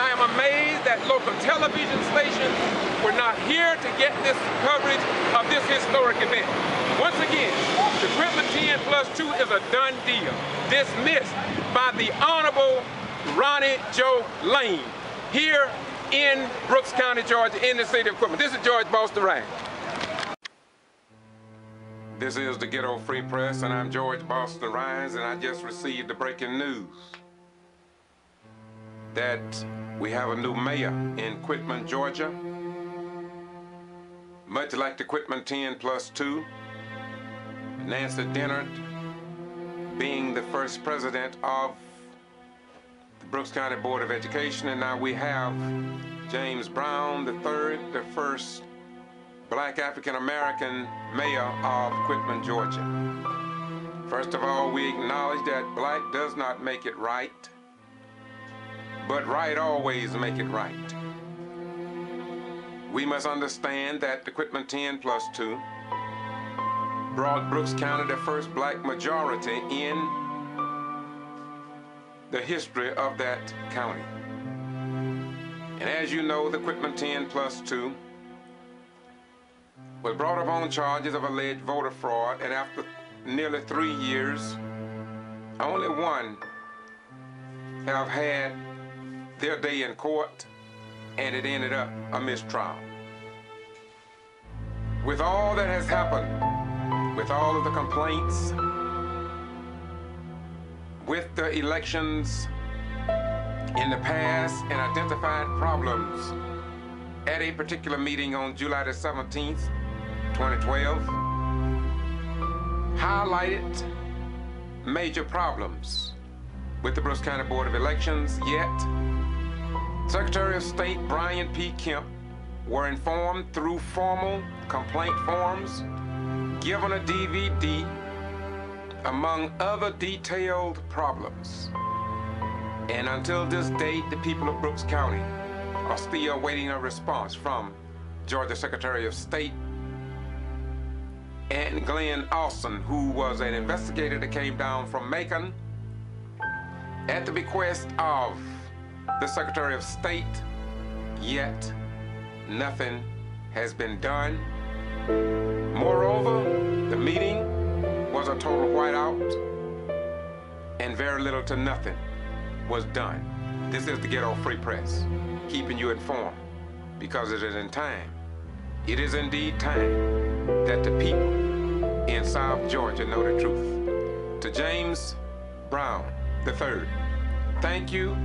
I am amazed that local television stations were not here to get this coverage of this historic event. Once again, the Equipment 10+2 is a done deal, dismissed by the Honorable Ronnie Joe Lane here in Brooks County, Georgia, in the city of Equipment. This is George Boston Rhymes. This is the Ghetto Free Press, and I'm George Boston Rhymes, and I just received the breaking news that we have a new mayor in Quitman, Georgia. Much like the Equipment 10+2, Nancy Dennard being the first president of the Brooks County Board of Education, and now we have James Brown III, the first black African-American mayor of Quitman, Georgia. First of all, we acknowledge that black does not make it right, but right always make it right. We must understand that the Quitman 10+2 brought Brooks County the first black majority in the history of that county. And as you know, the Quitman 10+2 was brought up on charges of alleged voter fraud, and after nearly 3 years, only one have had their day in court, and it ended up a mistrial. With all that has happened, with all of the complaints, with the elections in the past and identified problems at a particular meeting on July the 17th, 2012, highlighted major problems with the Brooks County Board of Elections, yet Secretary of State Brian P. Kemp were informed through formal complaint forms, given a DVD, among other detailed problems. And until this date, the people of Brooks County are still awaiting a response from Georgia Secretary of State and Glenn Austin, who was an investigator that came down from Macon at the bequest of the Secretary of State, yet nothing has been done. Moreover, the meeting was a total whiteout, and very little to nothing was done. This is the Ghetto Free Press, keeping you informed, because it is in time. It is indeed time that the people in South Georgia know the truth. To James Brown III, thank you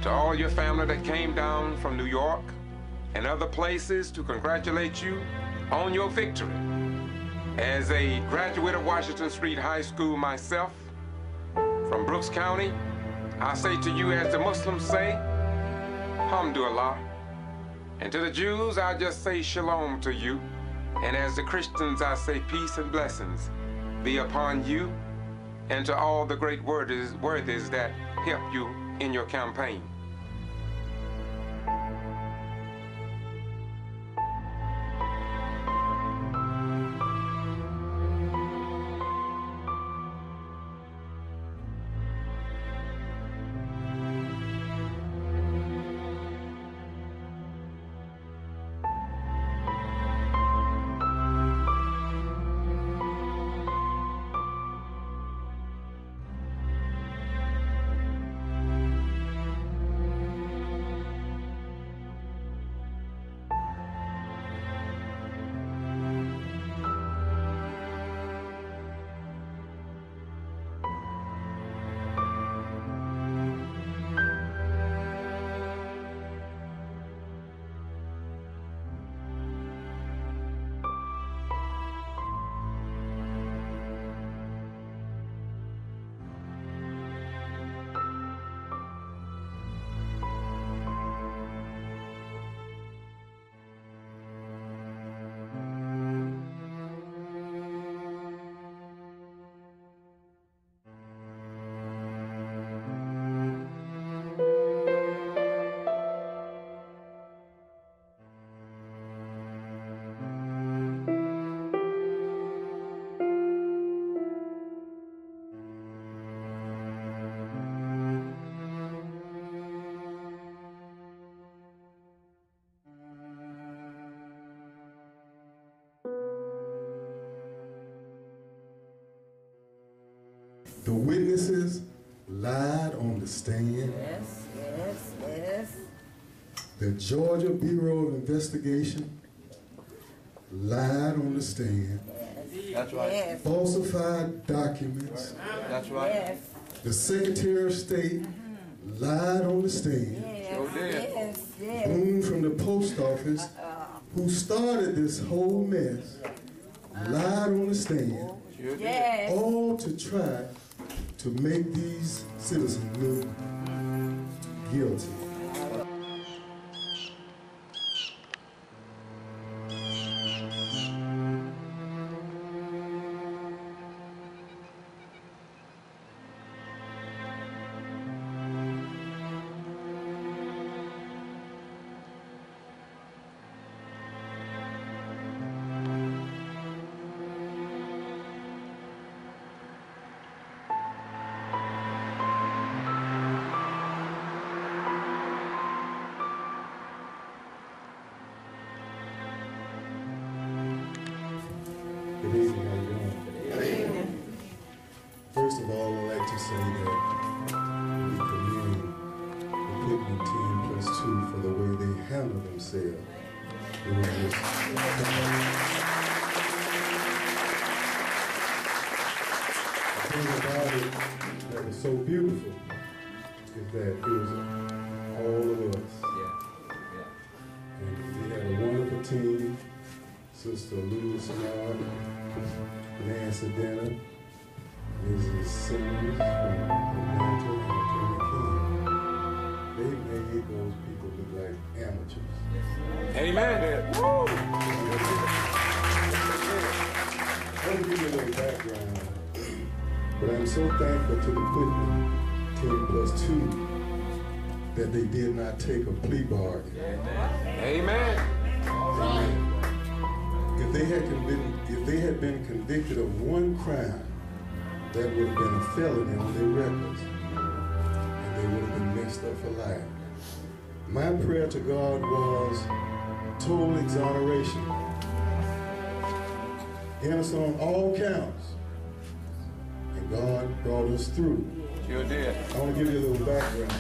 to all your family that came down from New York and other places to congratulate you on your victory. As a graduate of Washington Street High School myself, from Brooks County, I say to you, as the Muslims say, Alhamdulillah. And to the Jews, I just say shalom to you. And as the Christians, I say peace and blessings be upon you and to all the great worthies that help you in your campaign. The witnesses lied on the stand. Yes, yes, yes. The Georgia Bureau of Investigation lied on the stand. That's right. Yes. Falsified documents. That's right. Yes. The Secretary of State lied on the stand. Yes, yes, yes. Boone from the post office, who started this whole mess, lied on the stand. Yes. All to try to make these citizens look guilty. Good evening, how you doing? Good evening. First of all, I'd like to say that we commend the Pittman team plus 2 for the way they handled themselves. It was just, the thing about it that was so beautiful is that it was all of us. And we had a wonderful team. Sister Lewis Smart, Nancy Denner, Mrs. Simmons from Atlanta, and Attorney King. They made those people look like amateurs. Amen. Woo! I want to give you a little background, but I'm so thankful to the Pittman team plus 2 that they did not take a plea bargain. Amen. Amen. If they had been convicted of one crime, that would have been a felony on their records, and they would have been messed up for life. My prayer to God was total exoneration, innocent on all counts, and God brought us through. Sure did. I want to give you a little background.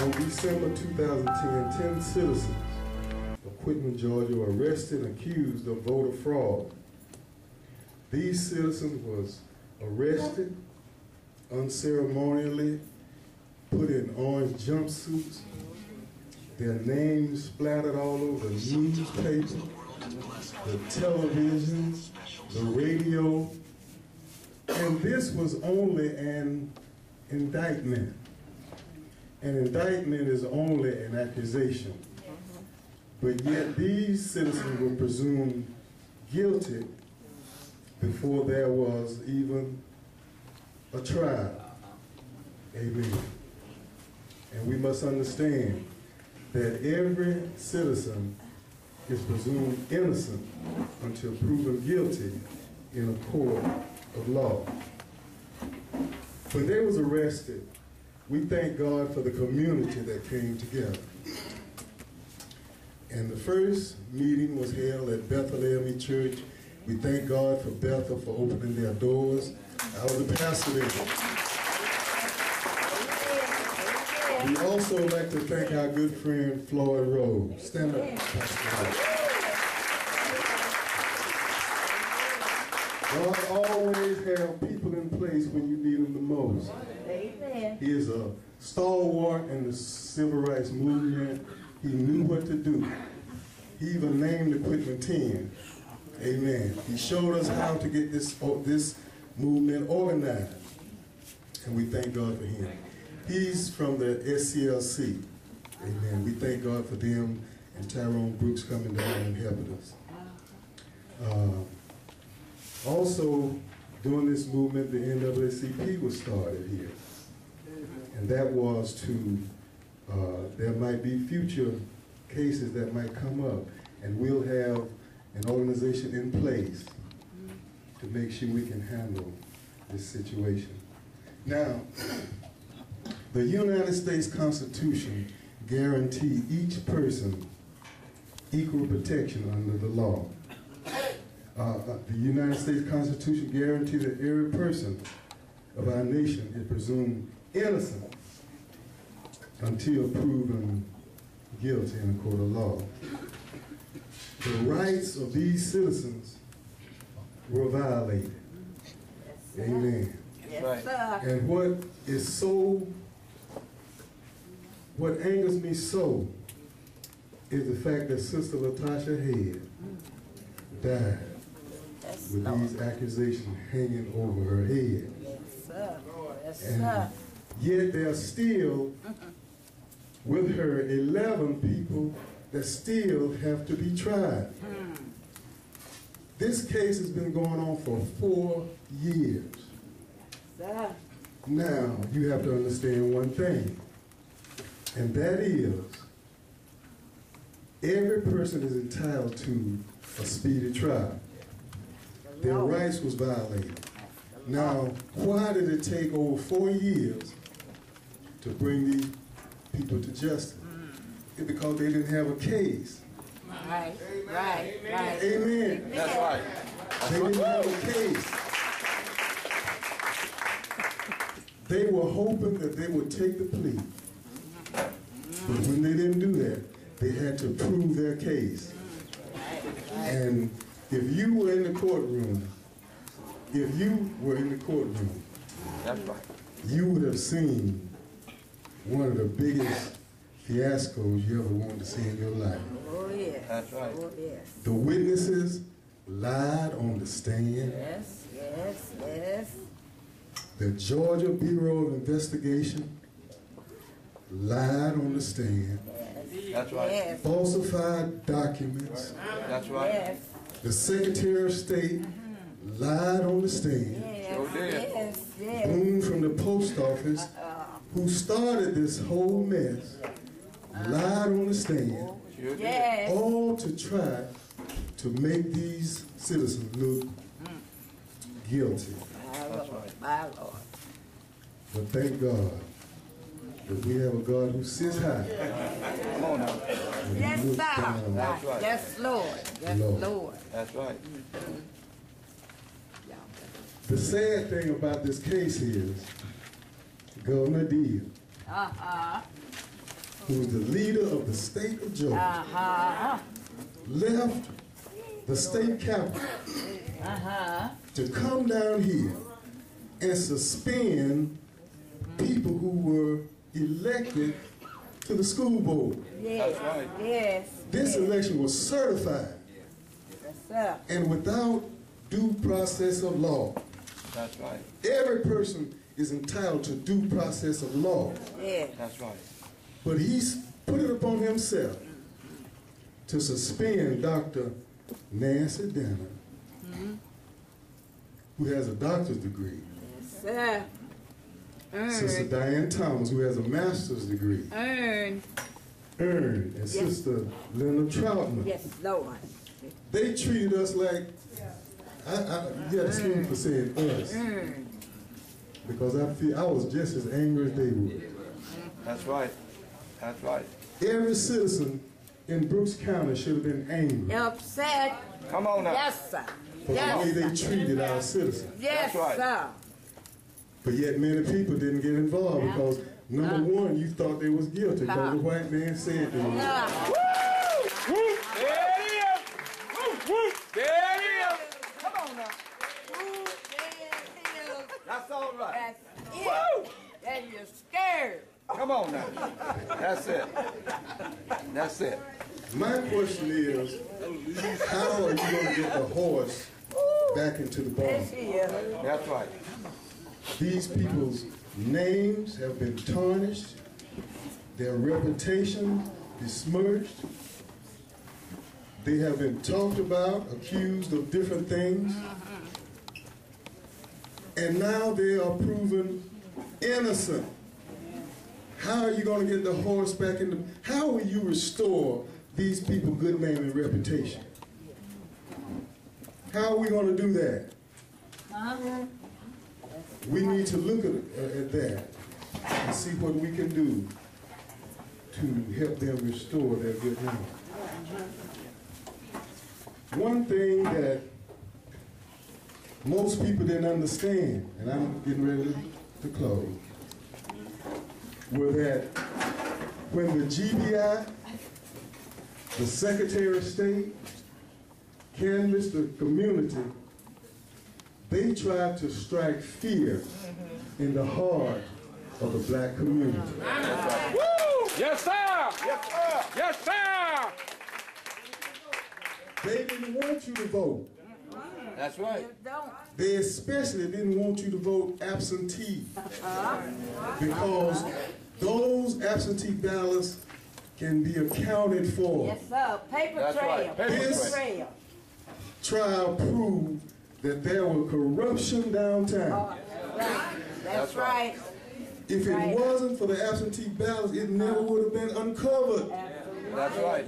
On December 2010, 10 citizens of Quitman, Georgia were arrested and accused of voter fraud. These citizens was arrested, unceremonially put in orange jumpsuits, their names splattered all over the newspaper, the television, the radio, and this was only an indictment. An indictment is only an accusation. But yet these citizens were presumed guilty before there was even a trial. Amen. And we must understand that every citizen is presumed innocent until proven guilty in a court of law. When they was arrested, we thank God for the community that came together. And the first meeting was held at Bethel AME Church. We thank God for Bethel for opening their doors. I was the pastor there. We also like to thank our good friend Floyd Rose. Stand up, Pastor. God always have people in place when you need them the most. Amen. He is a stalwart in the civil rights movement. He knew what to do. He even named the Quitman 10. Amen. He showed us how to get this movement organized. And we thank God for him. He's from the SCLC. Amen. We thank God for them and Tyrone Brooks coming down and helping us. Also, during this movement, the NAACP was started here. And that was to, there might be future cases that might come up, and we'll have an organization in place to make sure we can handle this situation. Now, the United States Constitution guarantees each person equal protection under the law. The United States Constitution guarantees that every person of our nation is presumed innocent until proven guilty in a court of law. The rights of these citizens were violated. Amen. Yes, sir. And what angers me so is the fact that Sister Latasha Head died with these accusations hanging over her head. Yes, sir. Yes, And sir. yet there are still, with her, 11 people that still have to be tried. This case has been going on for 4 years. Sir. Now, you have to understand one thing, and that is, every person is entitled to a speedy trial. Their rights was violated. Now, why did it take over 4 years to bring these people to justice? It's because they didn't have a case. Right. Amen. That's right. They didn't have a case. They were hoping that they would take the plea. But when they didn't do that, they had to prove their case. And if you were in the courtroom, That's right. you would have seen one of the biggest fiascos you ever wanted to see in your life. Oh, yes. That's right. Oh, yes. The witnesses lied on the stand. Yes. The Georgia Bureau of Investigation lied on the stand. That's right. Yes. Falsified documents. That's right. Yes. The Secretary of State lied on the stand. Yes. Boone from the post office, who started this whole mess, lied on the stand, Yes. all to try to make these citizens look guilty. That's right. My Lord. But thank God that we have a God who sits high. Come on now. and he Yes, looks sir. down. That's right. Yes, Lord. Yes, Lord. Lord. That's right. The sad thing about this case is Governor Deal, who's the leader of the state of Georgia, left the state capital to come down here and suspend people who were elected to the school board. Yes. That's right. Yes. This election was certified Yes, sir. and without due process of law. That's right. Every person is entitled to due process of law. Yes. That's right. But he's put it upon himself to suspend Dr. Nancy Danner, who has a doctor's degree. Yes, sir. Sister Diane Thomas, who has a master's degree. Earned. And Yes. Sister Linda Troutman. Yes, Lord. They treated us like, excuse me for saying us, because I was just as angry as they were. That's right. That's right. Every citizen in Brooks County should have been angry Upset. Come on now. Yes, sir. for the way they treated our citizens. Yes, That's right. sir. But yet many people didn't get involved because, number one, you thought they was guilty because the white man said they was. Woo! There it is! Woo! There it is! Come on now. That's all right. That's it. And you're scared. Come on now. That's it. That's it. My question is, how are you going to get the horse back into the barn? That's right. These people's names have been tarnished, their reputation besmirched. They have been talked about, accused of different things. And now they are proven innocent. How are you going to get the horse back in the... How will you restore these people good name and reputation? How are we going to do that? We need to look at that and see what we can do to help them restore their good name. One thing that most people didn't understand, and I'm getting ready to close, were that when the G.B.R, the Secretary of State, canvassed the community, they tried to strike fear in the heart of the black community. Woo! Yes, sir! Yes, sir! Yes, sir! They didn't want you to vote. That's right. They especially didn't want you to vote absentee, because those absentee ballots can be accounted for. Yes, sir. Paper trail. This trial proved that there was corruption downtown. That's right. If it wasn't for the absentee ballots, it never would have been uncovered. That's right.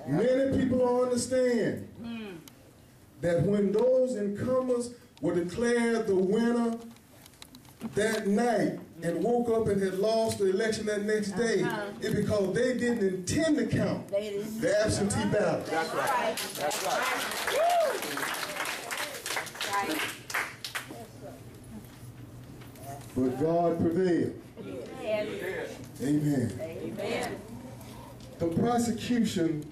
Many people don't understand that when those incumbents were declared the winner that night and woke up and had lost the election that next day, it's because they didn't intend to count the absentee ballot. That's right. That's right. But God prevailed. Amen. Amen. The prosecution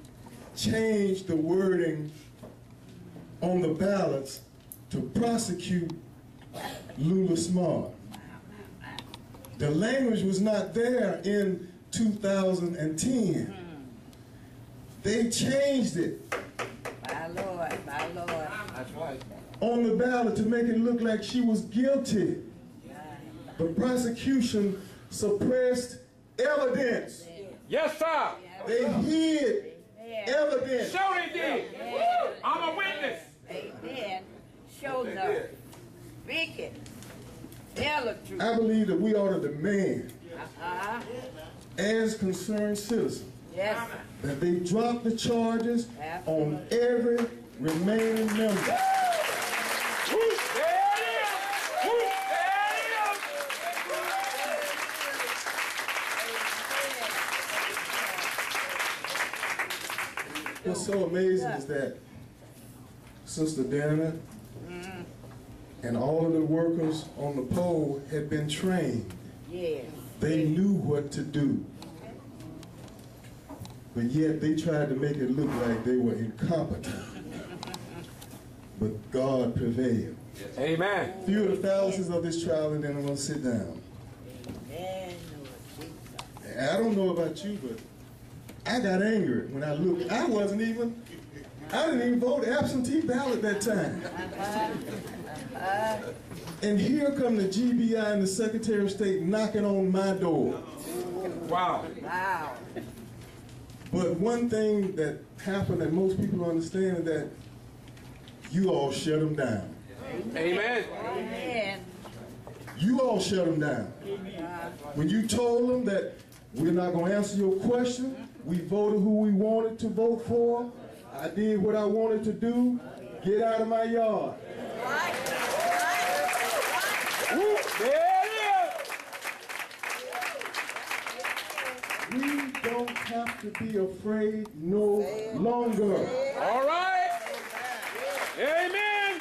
changed the wording on the ballots to prosecute Lula Smart. The language was not there in 2010. They changed it. My Lord, my Lord. That's right. On the ballot to make it look like she was guilty. The prosecution suppressed evidence. Yes, sir. They hid evidence. Show they did. I'm a witness. Amen. Show them. Speak it. Tell the truth. I believe that we ought to demand, as concerned citizens, Yes. that they drop the charges on every remaining member. What's so amazing is that Sister Dana and all of the workers on the poll had been trained. Yes. They knew what to do. But yet they tried to make it look like they were incompetent. But God prevailed. Amen. Few of the fallacies of this trial, and then I'm going to sit down. And I don't know about you, but I got angry when I looked. I didn't even vote absentee ballot that time. And here come the G.B.R. and the Secretary of State knocking on my door. Wow. Wow. But one thing that happened that most people don't understand is that you all shut them down. Amen. Amen. You all shut them down. When you told them that we're not going to answer your question, we voted who we wanted to vote for, I did what I wanted to do, get out of my yard. There it is. We don't have to be afraid no longer. All right. Amen.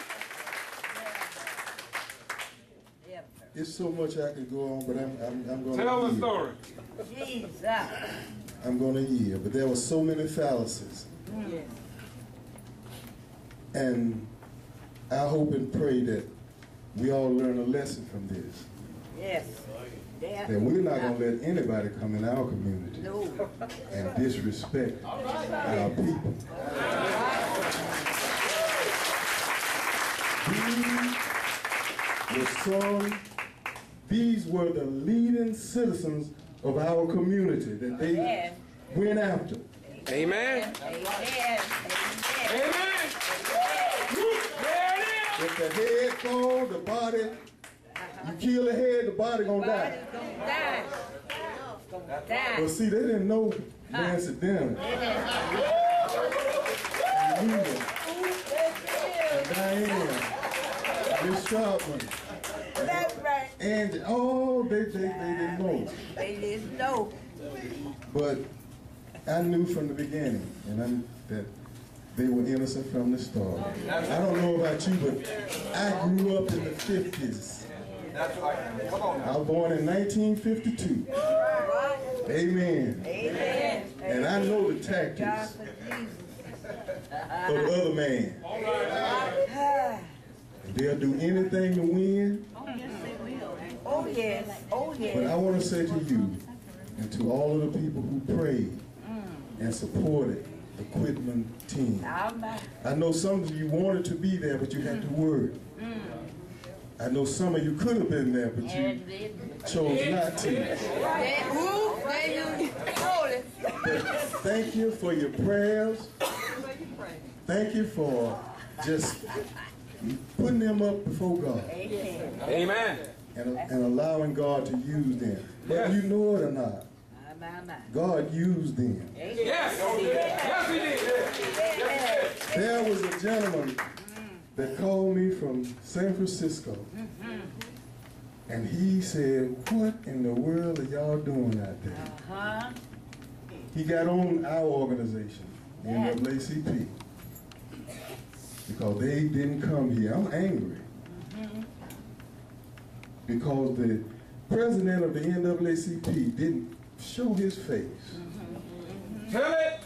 It's so much I could go on, but I'm going to tell the story. Jesus. I'm going to yield, but there were so many fallacies. And I hope and pray that we all learn a lesson from this. Yes. That we're not going to let anybody come in our community and disrespect our people. These were the leading citizens of our community that they went after. Amen. Amen. Amen. If the head falls, the body, you kill the head, the body gonna die. But see, they didn't know Nancy Denham, and Diane, Miss Sharpman, and they didn't know. They didn't know. But I knew from the beginning, that they were innocent from the start. I don't know about you, but I grew up in the 50s. That's right. Come on now. I was born in 1952. Amen. Amen. And I know the tactics of the other man. They'll do anything to win. Oh, yes. Oh, yes. But I want to say to you and to all of the people who prayed and supported the Quitman team. I know some of you wanted to be there, but you had to work. I know some of you could have been there, but you chose not to. But thank you for your prayers. Thank you for just putting them up before God. Amen. And allowing God to use them. Whether you know it or not, God used them. Yes. Yes, he did. There was a gentleman that called me from San Francisco, and he said, "What in the world are y'all doing out there?" He got on our organization, the NAACP, because they didn't come here. I'm angry because the president of the NAACP didn't show his face. Tell it.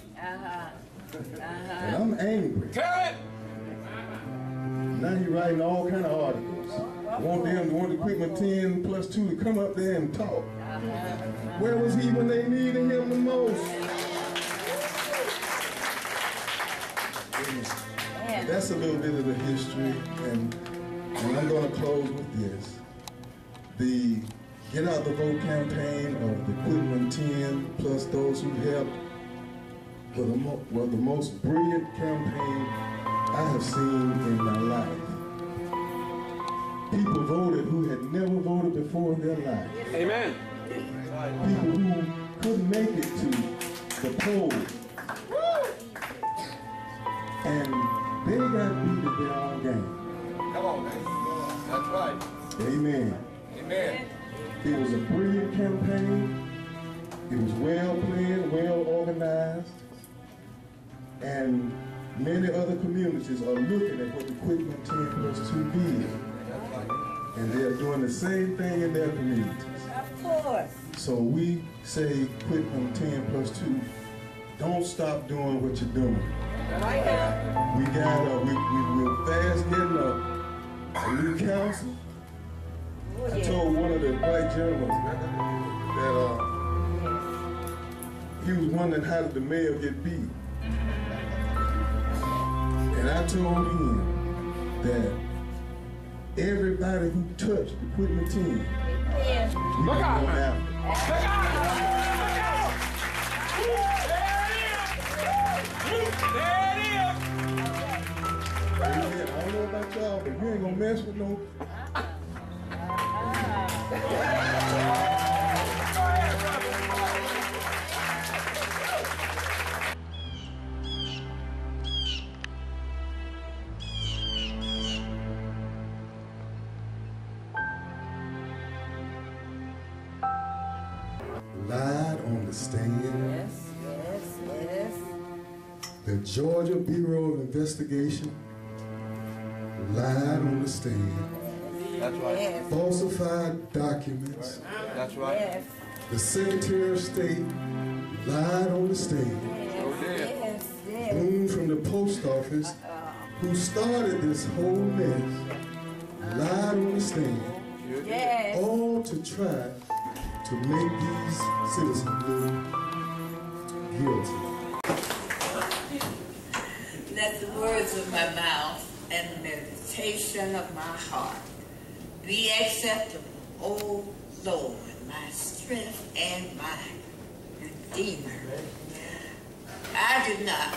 And I'm angry. Tell it. Now he's writing all kind of articles. Want the Quitman 10 plus 2 to come up there and talk. Where was he when they needed him the most? That's a little bit of the history, and I'm going to close with this. The Get Out the Vote campaign of the Quitman 10 plus those who helped were the most brilliant campaign I have seen in my life. People voted who had never voted before in their life. Amen. People who couldn't make it to the poll. And they got beat at their own game. Come on, man. That's right. Amen. Amen. It was a brilliant campaign. It was well planned, well organized. And many other communities are looking at what the Quitman 10 plus 2 did. And they're doing the same thing in their communities. Of course. So we say Quitman 10 plus 2, don't stop doing what you're doing. Right now. We're fast getting a new council. I told one of the white gentlemen that he was wondering how did the mayor get beat. And I told him that everybody who touched the Quitman 10, we Look out, go man. after. Look out. There it is. Amen. I don't know about y'all, but you ain't gonna mess with no. Lied on the stand. Yes. The Georgia Bureau of Investigation lied on the stand. That's right. Yes. Falsified documents. That's right. Yes. The Secretary of State lied on the stand. Yes. Boone from the post office, who started this whole mess, lied on the stand. Yes. All to try to make these citizens look guilty. Let the words of my mouth and the meditation of my heart be acceptable, O Lord, my strength and my Redeemer. I did not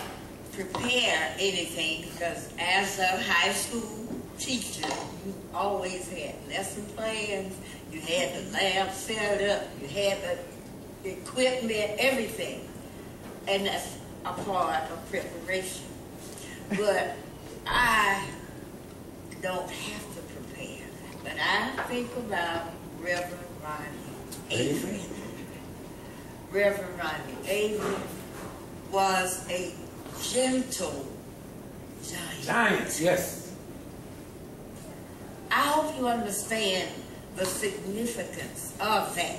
prepare anything because as a high school teacher, you always had lesson plans, you had the lab set up, you had the equipment, everything. And that's a part of preparation. But I don't have to prepare. But I think about Reverend Ronnie Averett. Reverend Ronnie Averett was a gentle giants. Giants, yes. I hope you understand the significance of that.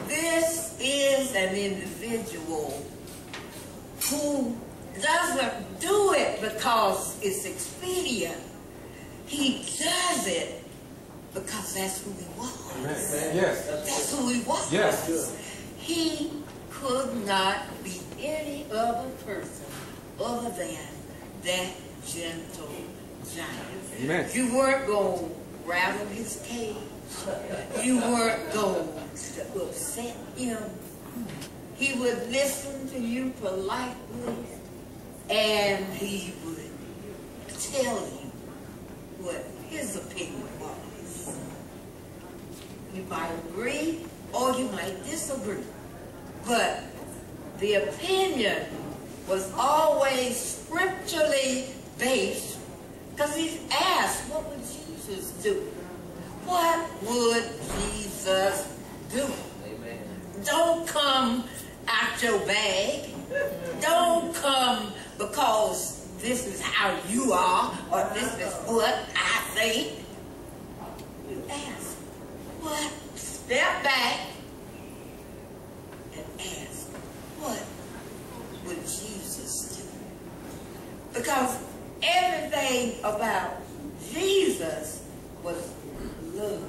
This is an individual who doesn't do it because it's expedient. He does it because that's who he was. Amen. Yes. That's who he was. Yes. He could not be any other person other than that gentle giant. Amen. You weren't going to rattle his cage. You weren't going to upset him. He would listen to you politely, and he would tell you what his opinion was. You might agree or you might disagree, but the opinion was always scripturally based, because he's asked, what would Jesus do? What would Jesus do? Amen. Don't come out your bag. Don't come because this is how you are, or this is what I think. You ask, what? Step back and ask, what would Jesus do? Because everything about Jesus was love.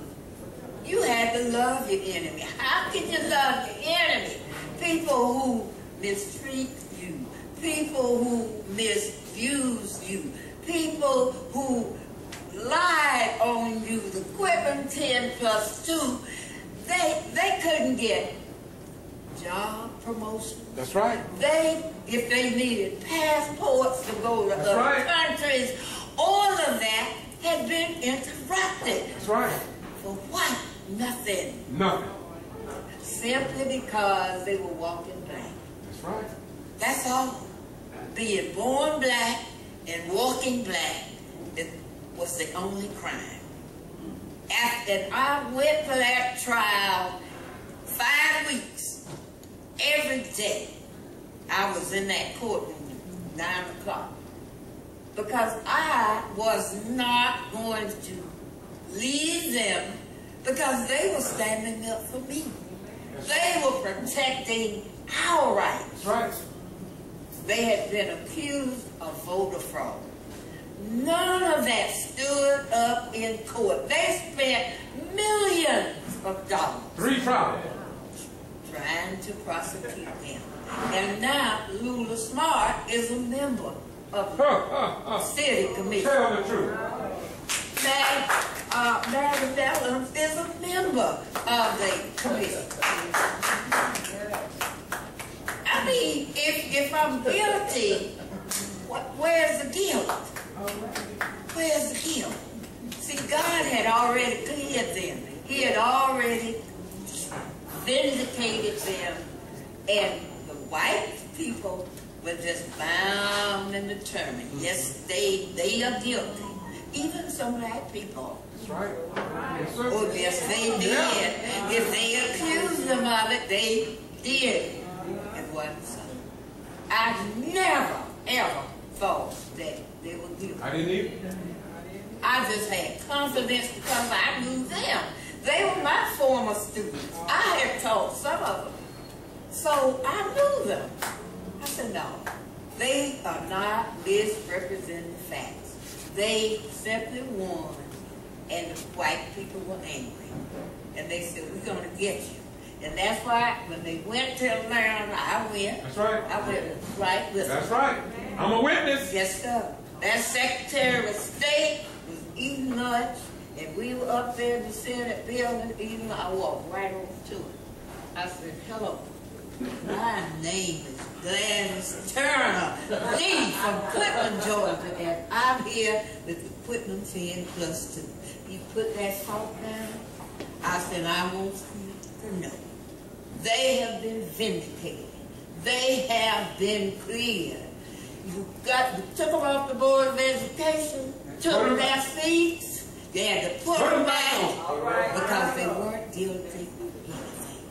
You had to love your enemy. How can you love your enemy? People who mistreat you, people who misuse you, people who lied on you, the equivalent 10+2, they couldn't get job promotion. That's right. If they needed passports to go to other countries, all of that had been interrupted. That's right. For what? Nothing. Nothing. Simply because they were walking black. That's right. That's all. Being born black and walking black, it was the only crime. And I went for that trial 5 weeks. Every day I was in that courtroom at 9 o'clock. Because I was not going to leave them, because they were standing up for me. They were protecting our rights. That's right. They had been accused of voter fraud. None of that stood up in court. They spent millions of dollars. 3 trials. Trying to prosecute them. And now Lula Smart is a member of the city commission. Tell the truth. Mary Bellum is a member of the commission. I mean, if I'm guilty, where's the guilt? Where's the guilt? See, God had already cleared them. He had already vindicated them, and the white people were just bound and determined. Yes, they are guilty. Even some black people. That's right. Yes, sir. Oh, yes, they did. Yeah. If they accused them of it, they did. It wasn't so. I never, ever thought that they were guilty. I didn't either. I just had confidence because I knew them. They were my former students. I had taught some of them. So I knew them. I said, no, they are not misrepresenting facts. They simply won, and the white people were angry. And they said, we're going to get you. And that's why when they went to Atlanta, I went. That's right. I went right with them. That's right. I'm a witness. Yes, sir. That Secretary of State was eating lunch, and we were up there in the Senate building eating. I walked right over to him. I said, hello. My name is Gladys Turner, Lee from Quitman, Georgia, and I'm here with the Quitman 10+2. You put that salt down? I said, I want you to know. They have been vindicated. They have been cleared. You took them off the Board of Education, took their seats, they had to put them back because they weren't guilty of anything.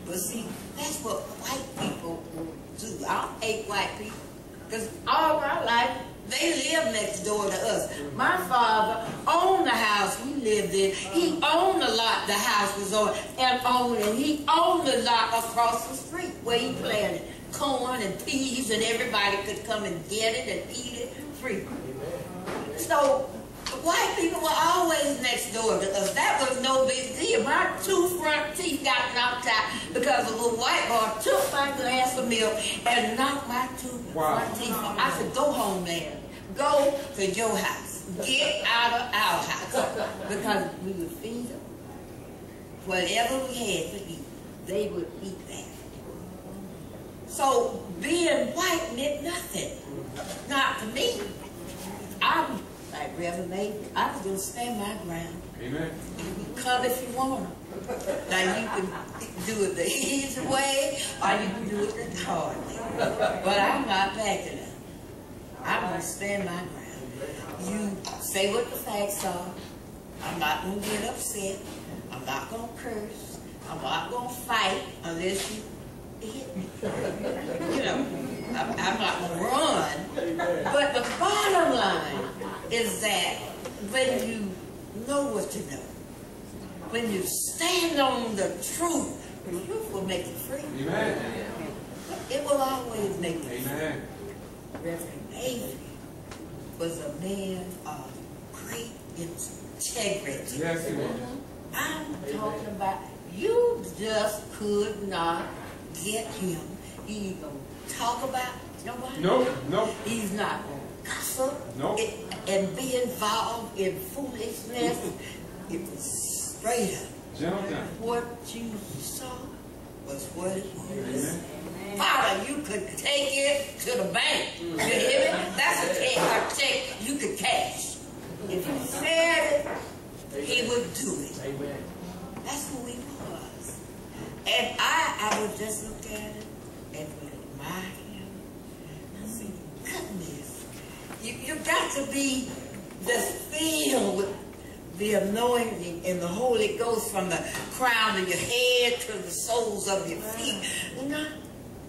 But see, that's what white people will do. I don't hate white people because all my life They live next door to us. My father owned the house we lived in. He owned the lot the house was on, and he owned the lot across the street where he planted corn and peas, and everybody could come and get it and eat it free. So white people were always next door to us. That was no big deal. My 2 front teeth got knocked out because a little white boy took my glass of milk and knocked my 2 front teeth off. I said, go home, man. Go to your house. Get out of our house. Because we would feed them. Whatever we had to eat, they would eat that. So being white meant nothing. Not to me. I'm like Reverend May, I was going to stand my ground. Amen. Come if you want to. Now you can do it the easy way or you can do it the hard way. But I'm not backing up. I'm going to stand my ground. You say what the facts are. I'm not going to get upset. I'm not going to curse. I'm not going to fight unless you hit me. You know, I'm not going to run. But the bottom line is that when you know what you know, when you stand on the truth will make you free. Amen. It will always make you free. Amen. Reverend Avery was a man of great integrity. Yes, he was. I'm talking about, you just could not get him. He ain't gonna talk about nobody. Nope. He's not gonna gossip. Nope. And be involved in foolishness. It was straight up. Gentlemen. What you saw was what it was. Father, you could take it to the bank. You hear me? That's a check you could cash. If you said it, he would do it. Amen. That's who he was. And I would just look at it and would admire him. I said, goodness, you got to be just filled with the anointing and the Holy Ghost from the crown of your head to the soles of your feet. Not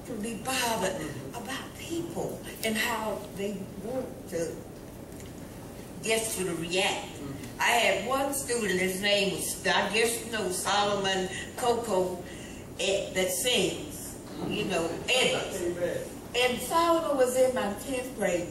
to be bothered about people and how they want to get you to react. I had one student, his name was, I guess you know, Solomon Coco, that sings, you know, Edwards. And Solomon was in my 10th grade,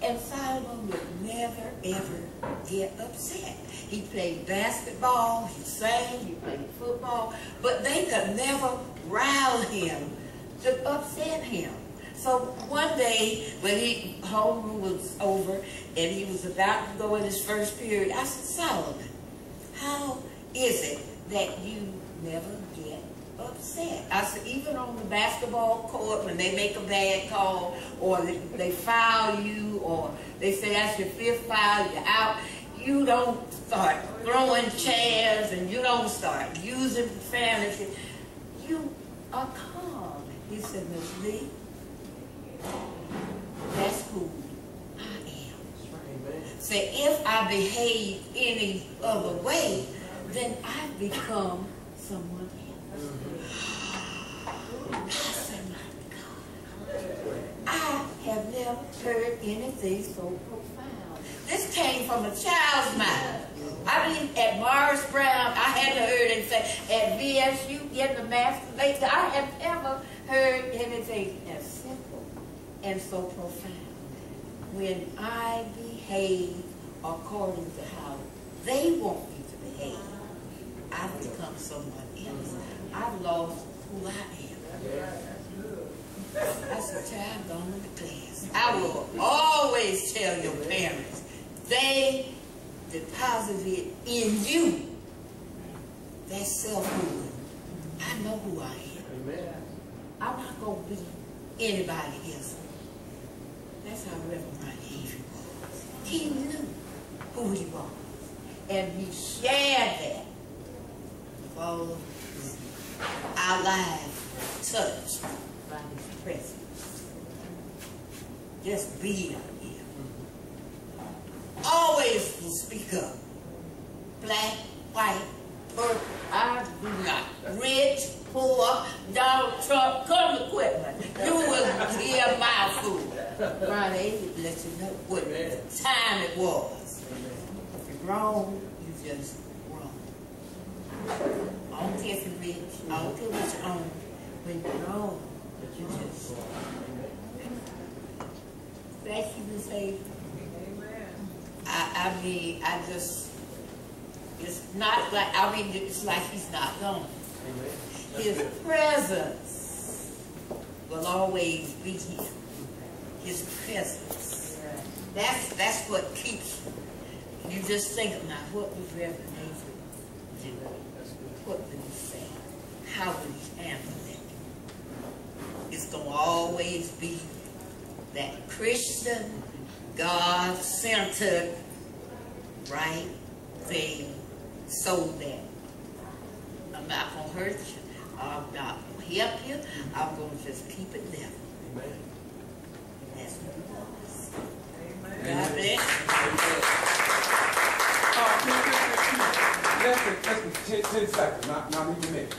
and Solomon would never, ever get upset. He played basketball, he sang, he played football, but they could never rile him to upset him. So one day, when homeroom was over, and he was about to go in his first period, I said, Solomon, how is it that you never get upset? I said, even on the basketball court, when they make a bad call, or they foul you, or they say that's your 5th foul, you're out, you don't start throwing chairs, and you don't start using profanity. You are calm. He said, Miss Lee, that's who I am. Say, if I behave any other way, then I become someone else. I said, my God, I have never heard anything so profound. This came from a child's mouth. I mean, at Morris Brown, I hadn't heard him say, at VSU, getting the master's degree, I have never heard anything as simple and so profound. When I behave according to how they want me to behave, I've become someone else. I've lost who I am. That's a child going to class. I will always tell your parents, they deposited in you that self-rule. I know who I am. Amen. I'm not going to be anybody else. That's how Reverend Ronnie was. He knew who he was. And he shared that with all of us. Our lives touched by his presence. Just being here. Always will speak up. Black, white, purple, I do not. Rich, poor, Donald Trump, come to quit me. You will hear my food. Ronnie Averett let you know what time it was. If you're wrong, you just wrong. I don't care if you're rich, I don't care what you own. When you're wrong, but you just thank you, Miss Averett. I mean, I just, it's not like, I mean, it's like he's not gone. His presence will always be here. His presence. That's what keeps you. You just think about what was Reverend Averett do? What would he say? How would he handle it? It's going to always be that Christian, God-centered, right thing, so that I'm not going to hurt you, I'm not going to help you, I'm going to just keep it level. Amen. That's what it was. Amen. God bless. Less than 10 seconds, not even that.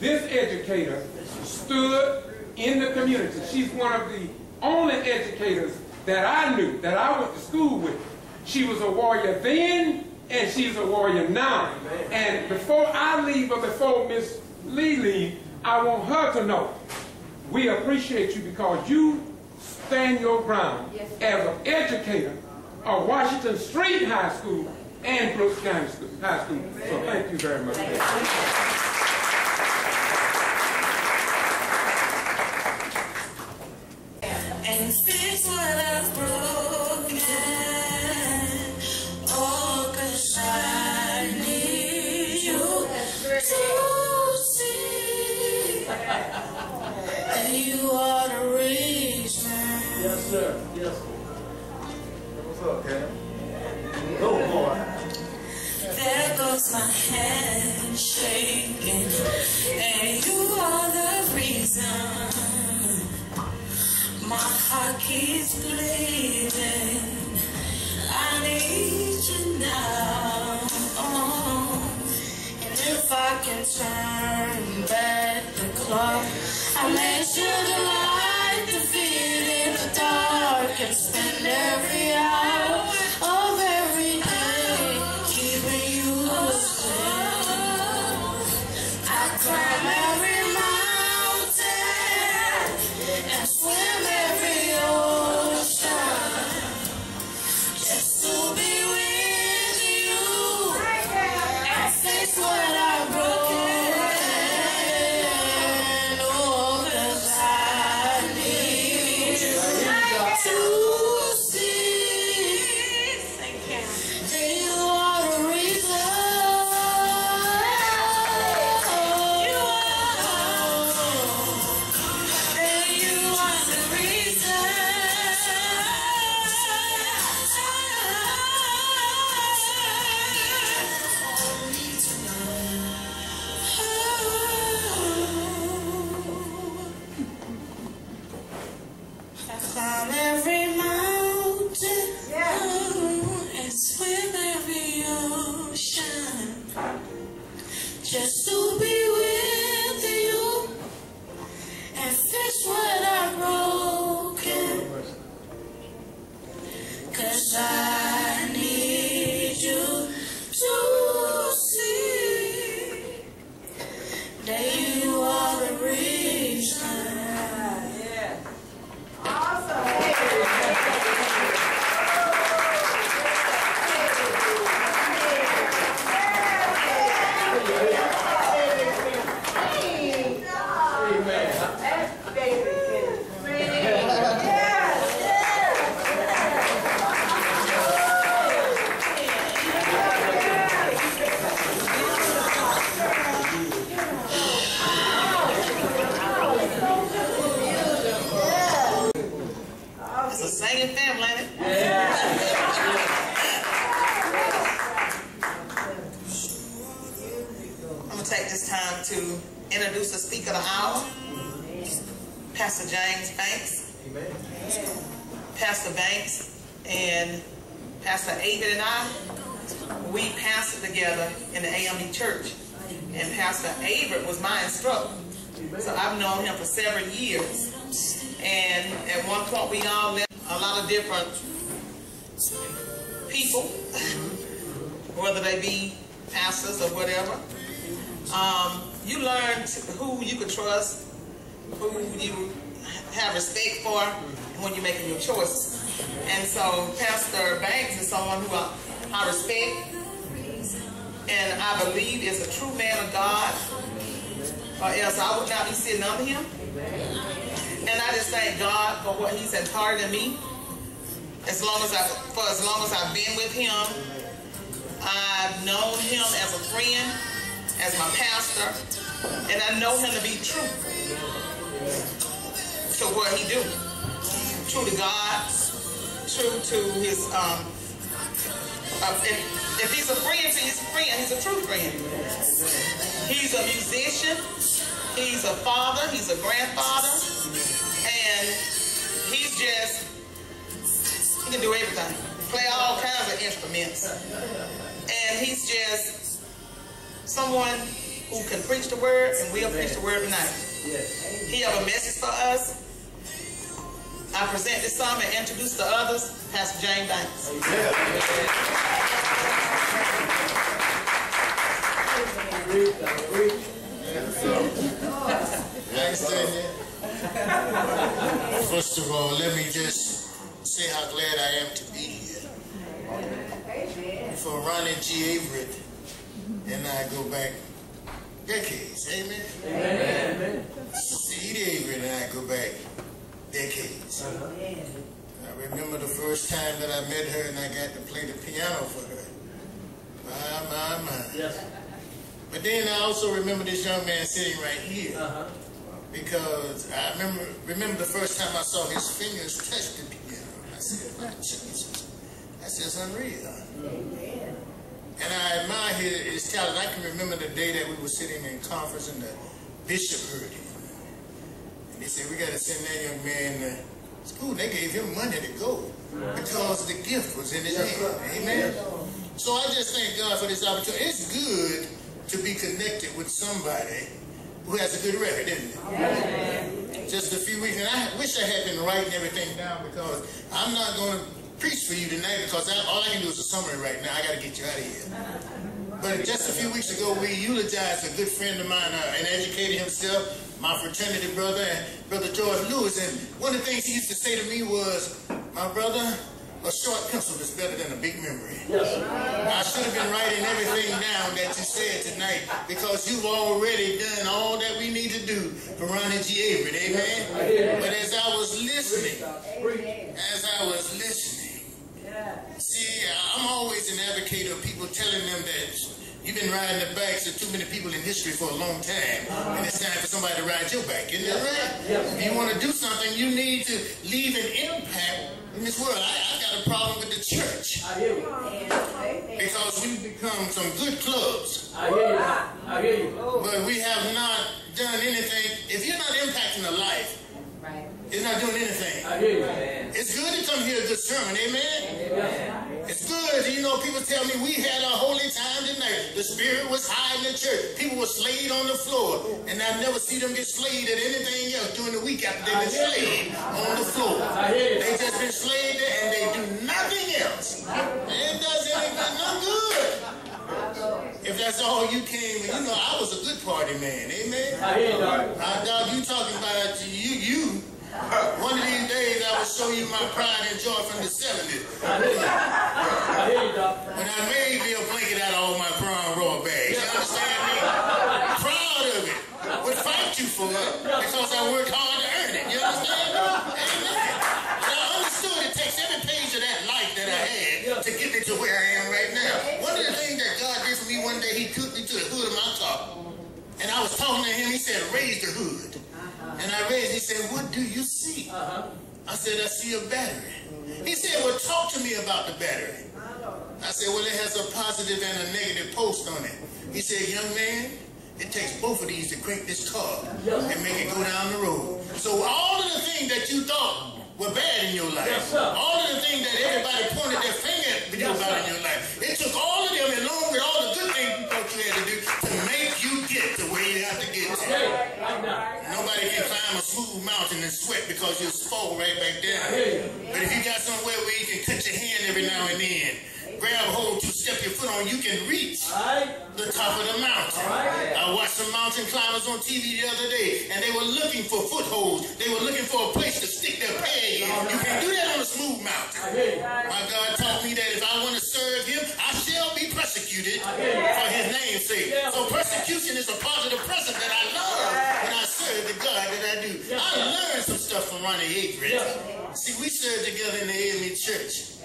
This educator stood in the community. She's one of the only educators that I knew, that I went to school with. She was a warrior then, and she's a warrior now. Amen. And before I leave, or before Miss Lee leaves, I want her to know we appreciate you because you stand your ground as an educator of Washington Street High School and Brooks County High School. So thank you very much. And fix what I've broken, oh, 'cause I need you to see that you are the reason. Yes, sir. Yes, sir. What's up, Cam? Go, boy. There goes my hand shaking, and you are the reason. My heart keeps bleeding. I need you now. And if I can turn back the clock, I'll let you light the feet in the dark and spend every hour of every day keeping you safe. I climb every mountain and swim every ocean just to be with you and fix what I broken. Oh, 'cause I need you to see that you are the reason. You are the reason. I climb every mountain and swim every ocean just to be with you and fix what I've broken. 'Cause I need you to see that you are the reason. It's a singing family, ain't it? I'm going to take this time to introduce the speaker of the hour, Pastor James Banks. Amen. Pastor Banks and Pastor Averett and I, we pastored together in the AME church. And Pastor Averett was my instructor. So I've known him for several years. And at one point we all met a lot of different people, whether they be pastors or whatever. You learn who you can trust, who you have respect for when you're making your choices. And so Pastor Banks is someone who I respect and I believe is a true man of God, or else I would not be sitting under him. And I just thank God for what he's imparted in me. For as long as I've been with him, I've known him as a friend, as my pastor, and I know him to be true to what he do. True to God, true to his, if he's a friend, he's a friend, he's a true friend. He's a musician, he's a father, he's a grandfather, and he can do everything. Play all kinds of instruments. And he's just someone who can preach the word, and we'll preach the word tonight. He have a message for us. I present this psalm and introduce the others, Pastor James Banks. First of all, let me just say how glad I am to be here. For Ronnie G. Averett and I go back decades. Amen? Amen. C.D. Averett and I go back decades. I remember the first time that I met her and I got to play the piano for her. My. Yes. But then I also remember this young man sitting right here. Because I remember the first time I saw his fingers touch the piano. I said, my Jesus, that's just unreal. Amen. And I admire his talent. I can remember the day that we were sitting in conference and the bishop heard him. And they said, we got to send that young man to school. They gave him money to go because the gift was in his hand. Amen. So I just thank God for this opportunity. It's good to be connected with somebody who has a good record, isn't it? Yeah. Just a few weeks, and I wish I had been writing everything down because I'm not going to preach for you tonight because all I can do is a summary right now. I got to get you out of here. But just a few weeks ago, we eulogized a good friend of mine, an educator himself, my fraternity brother, and Brother George Lewis. And one of the things he used to say to me was, my brother, a short pencil is better than a big memory. Yes. I should have been writing everything down that you said tonight because you've already done all that we need to do for Ronnie G. Averett. Amen? But as I was listening, see, I'm always an advocate of people telling them that you've been riding the backs of too many people in history for a long time, and it's time for somebody to ride your back. Isn't that right? If you want to do something, you need to leave an impact in this world. I got a problem with the church because we've become some good clubs. I hear you. But we have not done anything. If you're not impacting a life, it's not doing anything. I hear you. It's good to come hear a good sermon. Amen. It's good. You know, people tell me we had a holy time tonight. The spirit was high in the church. People were slayed on the floor. And I never see them get slayed at anything else during the week after they've been slayed on the floor. They just been slayed there and they do nothing else. It does anything, no good. If that's all you came, you know, I was a good party man. Amen. I hear you, dog. You talking about you. One of these days I will show you my pride and joy from the 70s. I hear you, Doc. When I made me a blanket out of all my Crown Royal bags. You understand me? Proud of it. Would fight you for it because I worked hard to earn it. You understand me? Amen. But I understood it takes every page of that life that I had to get me to where I am right now. One of the things that God did for me one day, he took me to the hood of my car. And I was talking to him, he said, raise the hood. And I raised, he said, what do you see? I said, I see a battery. He said, well, talk to me about the battery. I said, well, it has a positive and a negative post on it. He said, young man, it takes both of these to crank this car and make it go down the road. So all of the things that you thought were bad in your life, all of the things that everybody pointed their finger at you about in your life, it took all of them along with all the good things you thought you had to do to make you get to where you have to get to. Nobody can climb a smooth mountain and sweat because you'll fall right back down. But if you got somewhere where you can cut your hand every now and then, grab a hold to step your foot on, you can reach the top of the mountain. I watched some mountain climbers on TV the other day, and they were looking for footholds. They were looking for a place to stick their peg in. You can't do that on a smooth mountain. My God taught me that if I want to serve him, I shall be persecuted for his name's sake. So persecution is a part of the present that I love when I serve the God that I do. I learned some stuff from Ronnie Averett. See, we served together in the AME church.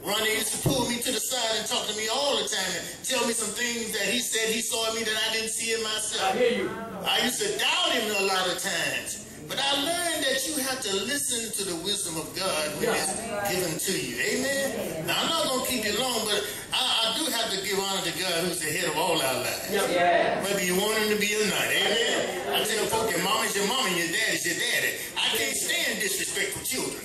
Ronnie used to pull me to the side and talk to me all the time and tell me some things that he said he saw in me that I didn't see in myself. I hear you. I used to doubt him a lot of times. But I learned that you have to listen to the wisdom of God when it's given to you. Amen? Now, I'm not going to keep you long, but I do have to give honor to God who's the head of all our lives. Whether you want him to be or not. Amen? I tell folk, your mama's your mama and your daddy's your daddy. I can't stand disrespectful children.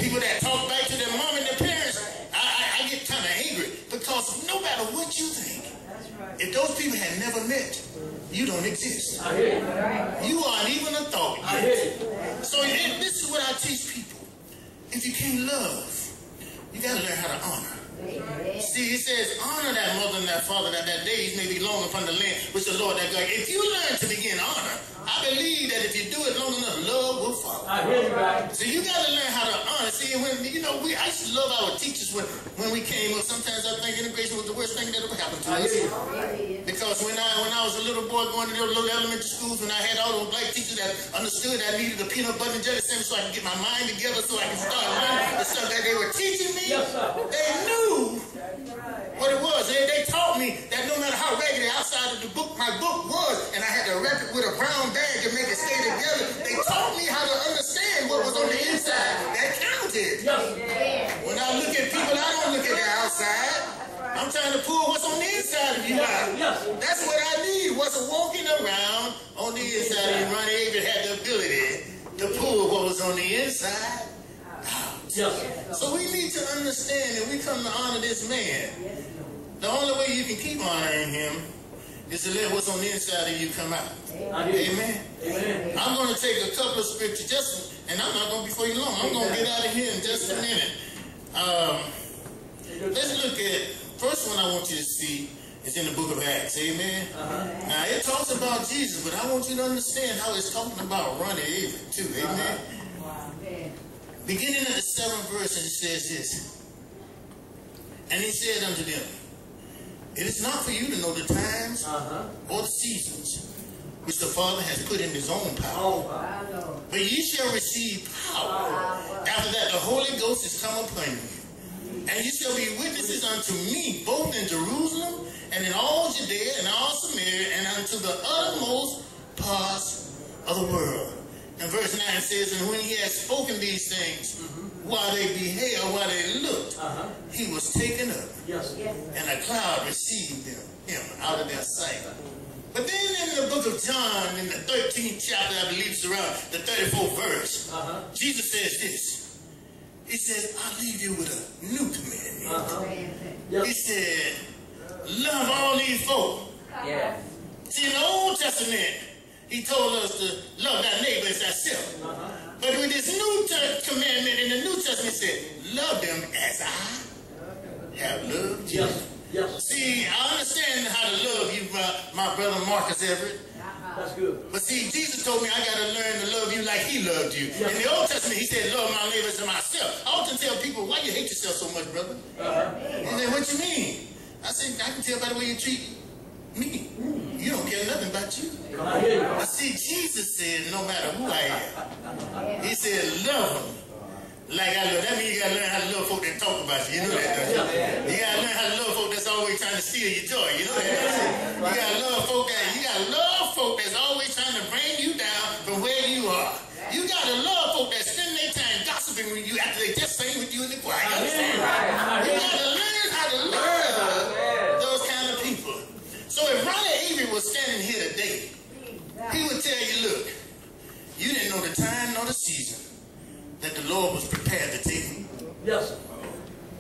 People that talk back to their mom and their parents, I get kind of angry because no matter what you think, if those people had never met, you don't exist. You aren't even a thought yet. So this is what I teach people. If you can't love, you got to learn how to honor. See, it says, honor that mother and that father, that days may be long upon the land which the Lord that God. If you learn to begin honor, I believe that if you do it long enough, love will follow. So you got to learn how to honor. See, when I used to love our teachers when we came up. Sometimes I think integration was the worst thing that ever happened to us. Because when I was a little boy going to those little elementary schools, when I had all those black teachers that understood I needed a peanut butter and jelly sandwich so I could get my mind together, so I could start learning the stuff that they were teaching me, they knew what it was. They taught me that no matter how raggedy outside of the book my book was, and I had to wrap it with a brown bag to make it stay together, they taught me how to understand what was on the inside. That counted. When I look at people, I don't look at the outside. I'm trying to pull what's on the inside of you out. That's what I need. What's walking around on the inside of you. Ronnie Averett had the ability to pull what was on the inside out. So we need to understand that we come to honor this man. The only way you can keep honoring him is to let what's on the inside of you come out. Amen. I'm going to take a couple of scriptures, and I'm not going to be for you long. I'm going to get out of here in just a minute. Let's look at, first one I want you to see is in the book of Acts. Amen. Now, it talks about Jesus, but I want you to understand how it's talking about Ronnie Averett too. Amen. Beginning at the 7th verse, and it says this. And he said unto them, it is not for you to know the times or the seasons which the Father has put in his own power. But ye shall receive power. After that the Holy Ghost is come upon you. And ye shall be witnesses unto me, both in Jerusalem and in all Judea and all Samaria and unto the uttermost parts of the world. And verse 9 says, and when he had spoken these things, while they beheld, while they looked, he was taken up, and a cloud received him out of their sight. But then in the book of John, in the 13th chapter, I believe it's around the 34th verse, Jesus says this. He says, I leave you with a new commandment. He said, love all these folk. See, in the Old Testament, he told us to love thy neighbor as thyself. But with this new commandment in the New Testament, he said, love them as I have loved you. See, I understand how to love you, my brother Marcus Everett. That's good. But see, Jesus told me I got to learn to love you like he loved you. In the Old Testament, he said, love my neighbors and myself. I often tell people, why you hate yourself so much, brother? And then, what you mean? I said, I can tell by the way you treat me. You don't care nothing about you. But see, Jesus said, no matter who I am, he said, love them like I love. That means you got to learn how to love folk that talk about you. You know that, don't you? You got to learn how to love folk that's always trying to steal your joy. You know that, don't you? You got to love folk that's always trying to bring you down from where you are. You got to love folk that spend their time gossiping with you after they just sang with you in the choir. You understand? You got to learn how to love those kind of people. So if Ronnie Averett was standing here today, he would tell you, look, you didn't know the time nor the season that the Lord was prepared to take you.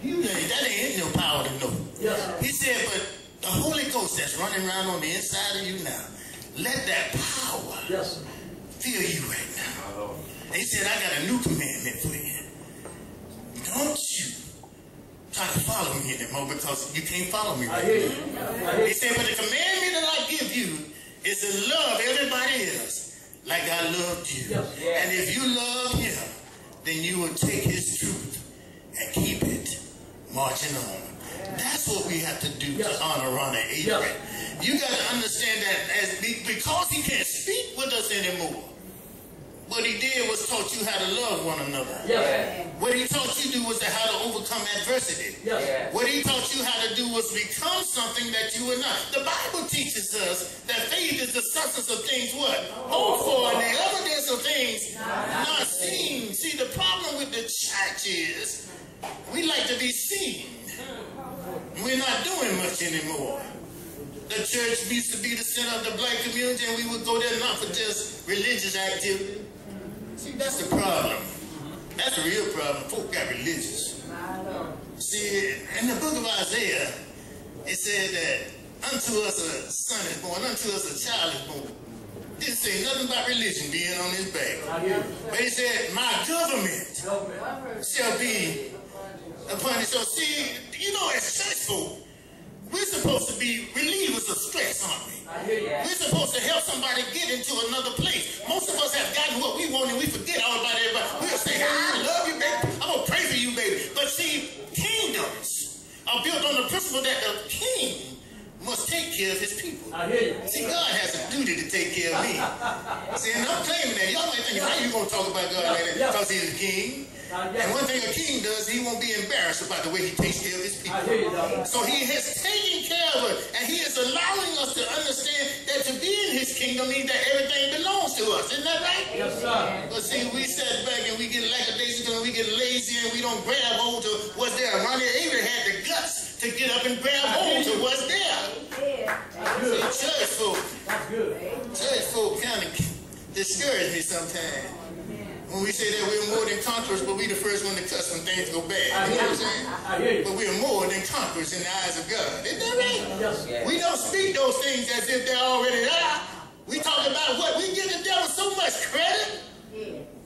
You know, that ain't no power to know. He said, but the Holy Ghost that's running around on the inside of you now, let that power fill you right now. And he said, I got a new commandment for you. Don't you try to follow me anymore because you can't follow me right now. He said, but the commandment that I give you is to love everybody else like I loved you. And if you love him, then you will take his truth and keep it marching on. That's what we have to do to honor Ronnie Averett. You got to understand that because he can't speak with us anymore, what he did was taught you how to love one another. What he taught you to do was how to overcome adversity. What he taught you how to do was become something that you were not. The Bible teaches us that faith is the substance of things what? Hoped for, and the evidence of things not seen. See, the problem with the church is we like to be seen. We're not doing much anymore. The church used to be the center of the black community, and we would go there not for just religious activity. See, that's the problem. That's the real problem. Folk got religious. See, in the book of Isaiah, it said that unto us a son is born, unto us a child is born. It didn't say nothing about religion being on his back. But it said, my government shall be upon it. So see, you know, as church folk, we're supposed to be relievers of stress, aren't we? We're supposed to help somebody get into another place. Most of us have gotten what we want and we forget all about everybody. We'll say, I love you, baby. I'm going to pray for you, baby. But see, kingdoms are built on the principle that the king must take care of his people. See, God has a duty to take care of me. See, and I'm claiming that. Y'all might think, how you going to talk about God like that? Because he's a king. And one thing a king does, he won't be embarrassed about the way he takes care of his people. So he has taken care of it, and he is allowing us to understand that to be in his kingdom means that everything belongs to us. Isn't that right? Yes, sir. But see, we sit back and we get lackadaisical and we get lazy and we don't grab hold to what's there. Ronnie Averett had the guts to get up and grab hold to what's there. See, church folk kind of discourage me sometimes. When we say that we're more than conquerors, but we're the first one to cuss when things go bad. You know what I'm saying? But we're more than conquerors in the eyes of God. Isn't that right? We don't speak those things as if they're already there. We talk about what? We give the devil so much credit.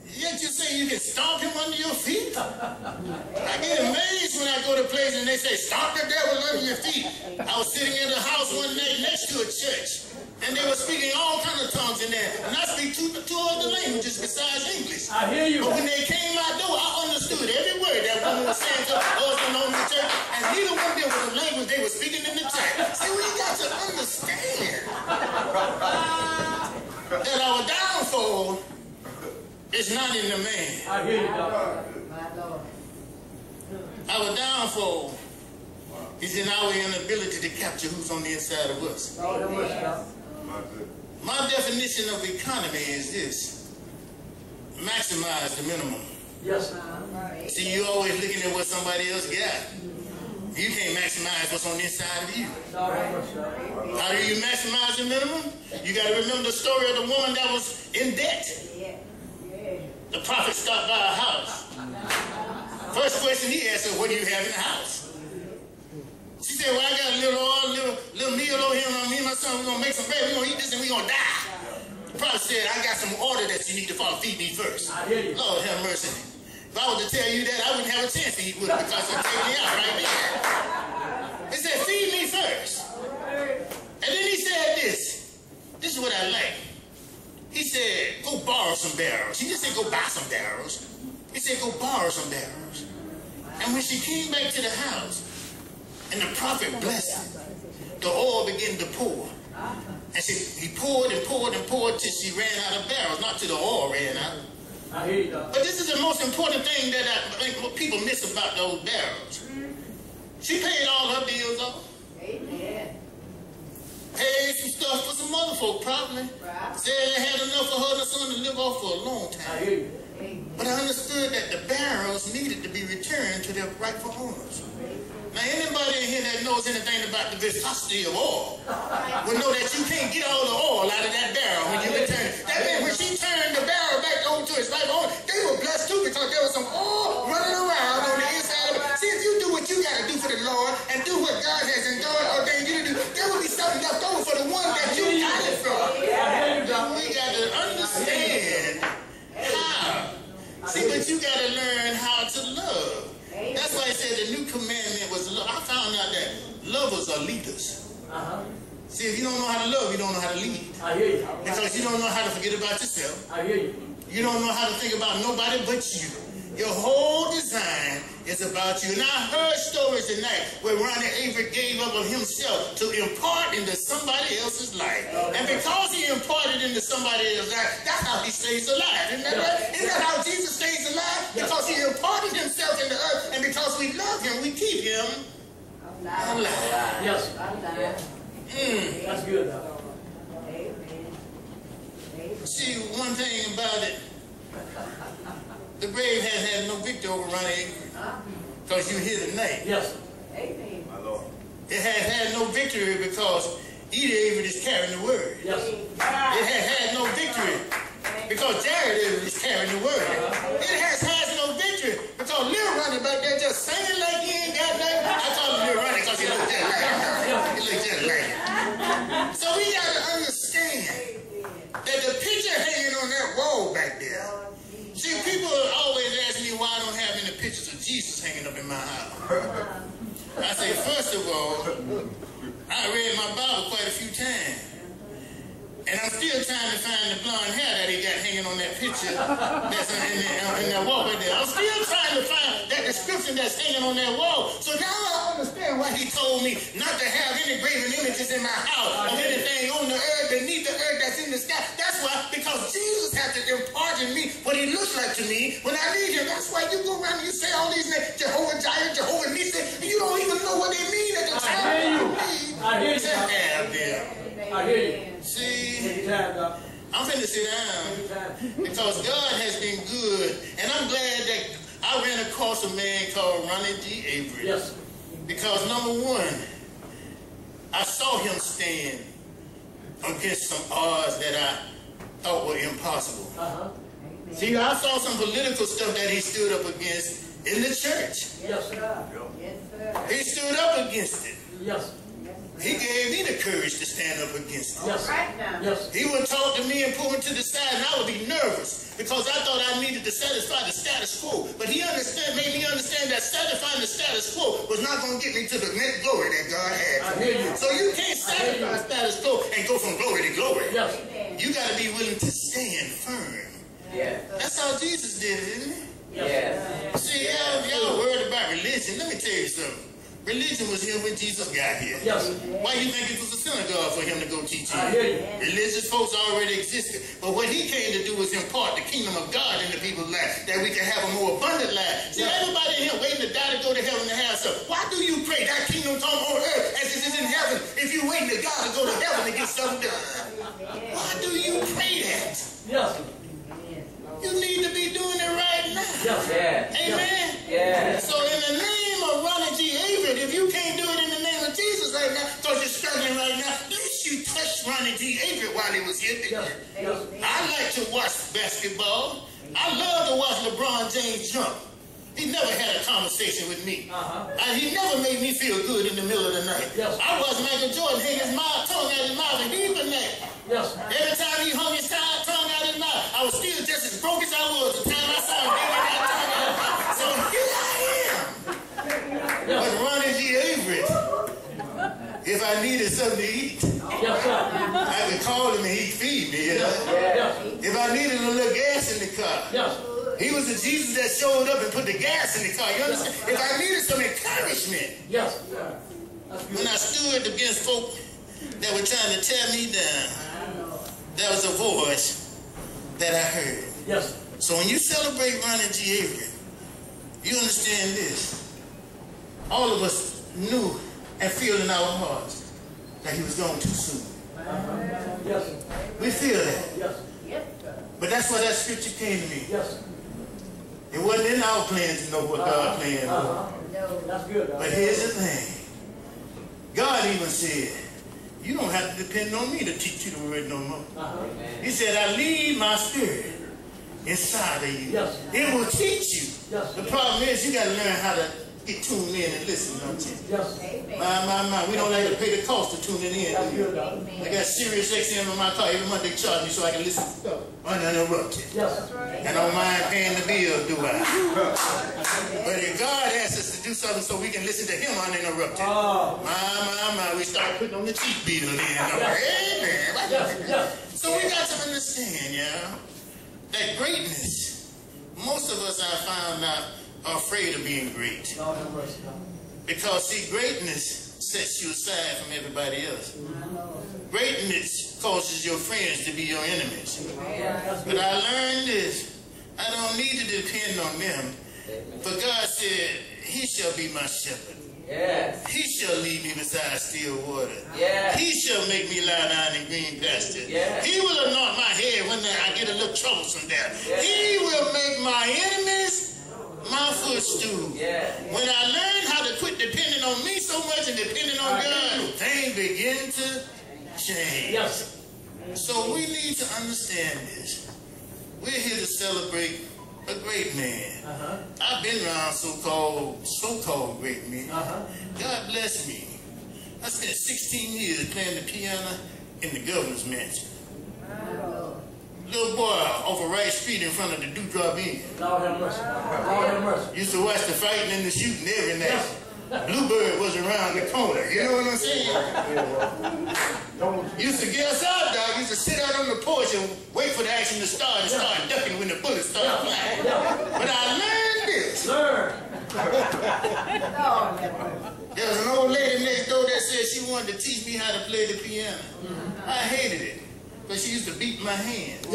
Yet you say you can stomp him under your feet. I get amazed when I go to places and they say, stomp the devil under your feet. I was sitting in the house one night next to a church. And they were speaking all kinds of tongues in there. And I speak two other languages besides English. I hear you. But when they came my door, I understood every word that woman was saying to her husband on the church. And neither one of them was the language they were speaking in the church. See, we got to understand that our downfall is not in the man. I hear you, God. Our downfall is in our inability to capture who's on the inside of us. My definition of economy is this: maximize the minimum. Yes. See, you're always looking at what somebody else got. You can't maximize what's on the inside of you. How do you maximize the minimum? You got to remember the story of the woman that was in debt. The prophet stopped by her house. First question he asked her, what do you have in the house? She said, well, I got a little oil, little meal over here. Me and my son, we're going to make some bread. We're going to eat this and we're going to die. The prophet said, I got some order that you need to follow. Feed me first. Lord have mercy. If I was to tell you that, I wouldn't have a chance to eat with it because it'd take me out right there. He said, feed me first. And then he said this. This is what I like. He said, go borrow some barrels. He didn't say go buy some barrels. He said, go borrow some barrels. And when she came back to the house, and the prophet blessed her, the oil began to pour. And he poured and poured and poured till she ran out of barrels, not till the oil ran out. But this is the most important thing that I think what people miss about those barrels. She paid all her bills off. Amen. Paid some stuff for some other folk, probably. Said they had enough for her and her son to live off for a long time. But I understood that the barrels needed to be returned to their rightful owners. Now, anybody in here that knows anything about the viscosity of oil will know that you can't get all the oil out of that barrel when you return it. That meant when she turned the barrel back over to its rightful owner, they were blessed too because there was some oil running around on the inside of it. See, if you do what you got to do for the Lord and do what God has ordained you to do, there will be something left over for the one that you got it from. We got to understand said the new commandment was love. I found out that lovers are leaders. See, if you don't know how to love, you don't know how to lead. I hear you. Because you don't know how to forget about yourself. I hear you. You don't know how to think about nobody but you. Your whole design is about you. And I heard stories tonight where Ronnie Averett gave up of himself to impart into somebody else's life. And because he imparted into somebody else's life, that's how he stays alive. Isn't that right? Isn't that how Jesus stays alive? Because he imparted himself in the earth, and because we love him, we keep him alive. Yes. That's good, though. See, one thing about it, the grave has had no victory over Ronnie Averett. Because you're here tonight. Yes. Amen. My Lord. It has had no victory because Edie Averett is carrying the word. Yes. It has had no victory because Jared Averett is carrying the word. It has had no victory because Lil Ronnie back there just singing like he ain't got nothing. I call him Lil Ronnie because he looks just like him. He looks just like him. So we got to understand that the picture hanging on that wall back there. See, people always ask me why I don't have any pictures of Jesus hanging up in my house. I say, first of all, I read my Bible quite a few times. And I'm still trying to find the blonde hair that he got hanging on that picture that's in that wall right there. I'm still trying to find that description that's hanging on that wall. So now I understand why he told me not to have any graven images in my house of anything on the earth, beneath the earth that's in the sky. That's why, because Jesus had to impart in me what he looks like to me when I leave him. That's why you go around and you say all these names, Jehovah Jireh, Jehovah Nissi, and you don't even know what they mean at the time. I hear you. I hear you. See, I'm finna sit down because God has been good, and I'm glad that I ran across a man called Ronnie G. Averett. Yes. Because number one, I saw him stand against some odds that I thought were impossible. See, I saw some political stuff that he stood up against in the church. Yes, sir. Yes, sir. He stood up against it. Yes. He gave me the courage to stand up against it. Yes. Right now. Yes. He would talk to me and pull me to the side, and I would be nervous because I thought I needed to satisfy the status quo. But he made me understand that satisfying the status quo was not going to get me to the next glory that God had. I hear you. So you can't satisfy status quo and go from glory to glory. Yes. You got to be willing to stand firm. Yeah. That's how Jesus did it, isn't it? Yes. See, y'all worried about religion. Let me tell you something. Religion was here when Jesus got here. Yes. Why you think it was a synagogue for him to go teach you? I hear you. Religious folks already existed. But what he came to do was impart the kingdom of God into people's lives, that we can have a more abundant life. See, everybody in here waiting to die to go to heaven to have stuff. Why do you pray that kingdom come on earth as it is in heaven if you waiting to God to go to heaven to get stuff done? Why do you pray that? Yes. You need to be doing it right now. Yes. Yeah. Amen? Yeah. So in the name of Ronnie G. Averett, if you can't do it in the name of Jesus right now, because you're struggling right now, at least you touched Ronnie G. Averett while he was here. Yes. Yes. I like to watch basketball. I love to watch LeBron James jump. He never had a conversation with me. He never made me feel good in the middle of the night. Yes. I watched Michael Jordan hang his tongue out his mouth and he even that. Yes. Every time he hung his tongue out his mouth, I was still just as broke as I was the time I saw him hanging that tongue out his mouth. So here I am. But Ronnie G. Averett, if I needed something to eat, yes, sir. I could call him and he'd feed me. You know? Yes. If I needed a little gas in the car, Yes. he was the Jesus that showed up and put the gas in the car. You understand? If I needed some encouragement, Yes. when I stood against folk that were trying to tear me down, there was a voice that I heard. Yes. So when you celebrate Ronnie G. Averett, you understand this. All of us knew and feel in our hearts that he was gone too soon. Yes. We feel that. Yes. But that's why that scripture came to me. Yes. It wasn't in our plans to know what God planned was. That's good. But here's the thing. God even said, you don't have to depend on me to teach you the word no more. He said, I leave my spirit inside of you. Yes. It will teach you. Yes. The problem is you got to learn how to get tuned in and listen, don't you? Yes. My. We don't like to pay the cost to tune it in. That's good. I got Sirius XM in my car. Every month they charge me so I can listen to stuff uninterrupted. Yes. I don't mind paying the bill, do I? But if God asks us to do do something so we can listen to him uninterrupted. My, we start putting on the cheap bill then. Amen. So we got to understand, yeah, that greatness, most of us I found out are afraid of being great. Because see, greatness sets you aside from everybody else. Greatness causes your friends to be your enemies. But I learned this. I don't need to depend on them. For God said, he shall be my shepherd. Yes. He shall lead me beside still water. Yes. He shall make me lie down in green pastures. Yes. He will anoint my head when I get a little troublesome there. Yes. He will make my enemies my footstool. Yes. When I learned how to quit depending on me so much and depending on God, things begin to change. Yes. So we need to understand this. We're here to celebrate a great man. I've been around so-called great men. God bless me. I spent 16 years playing the piano in the governor's mansion. Little boy off of Wright Street in front of the Dewdrop Inn. Lord have mercy. Lord have mercy. Used to watch the fighting and the shooting every night. Bluebird was around the corner. You know what I'm saying? Used to get us out, dog. Used to sit out on the porch and wait for the action to start and start ducking when the bullets started flying. But I learned this. There was an old lady next door that said she wanted to teach me how to play the piano. I hated it, but she used to beat my hands.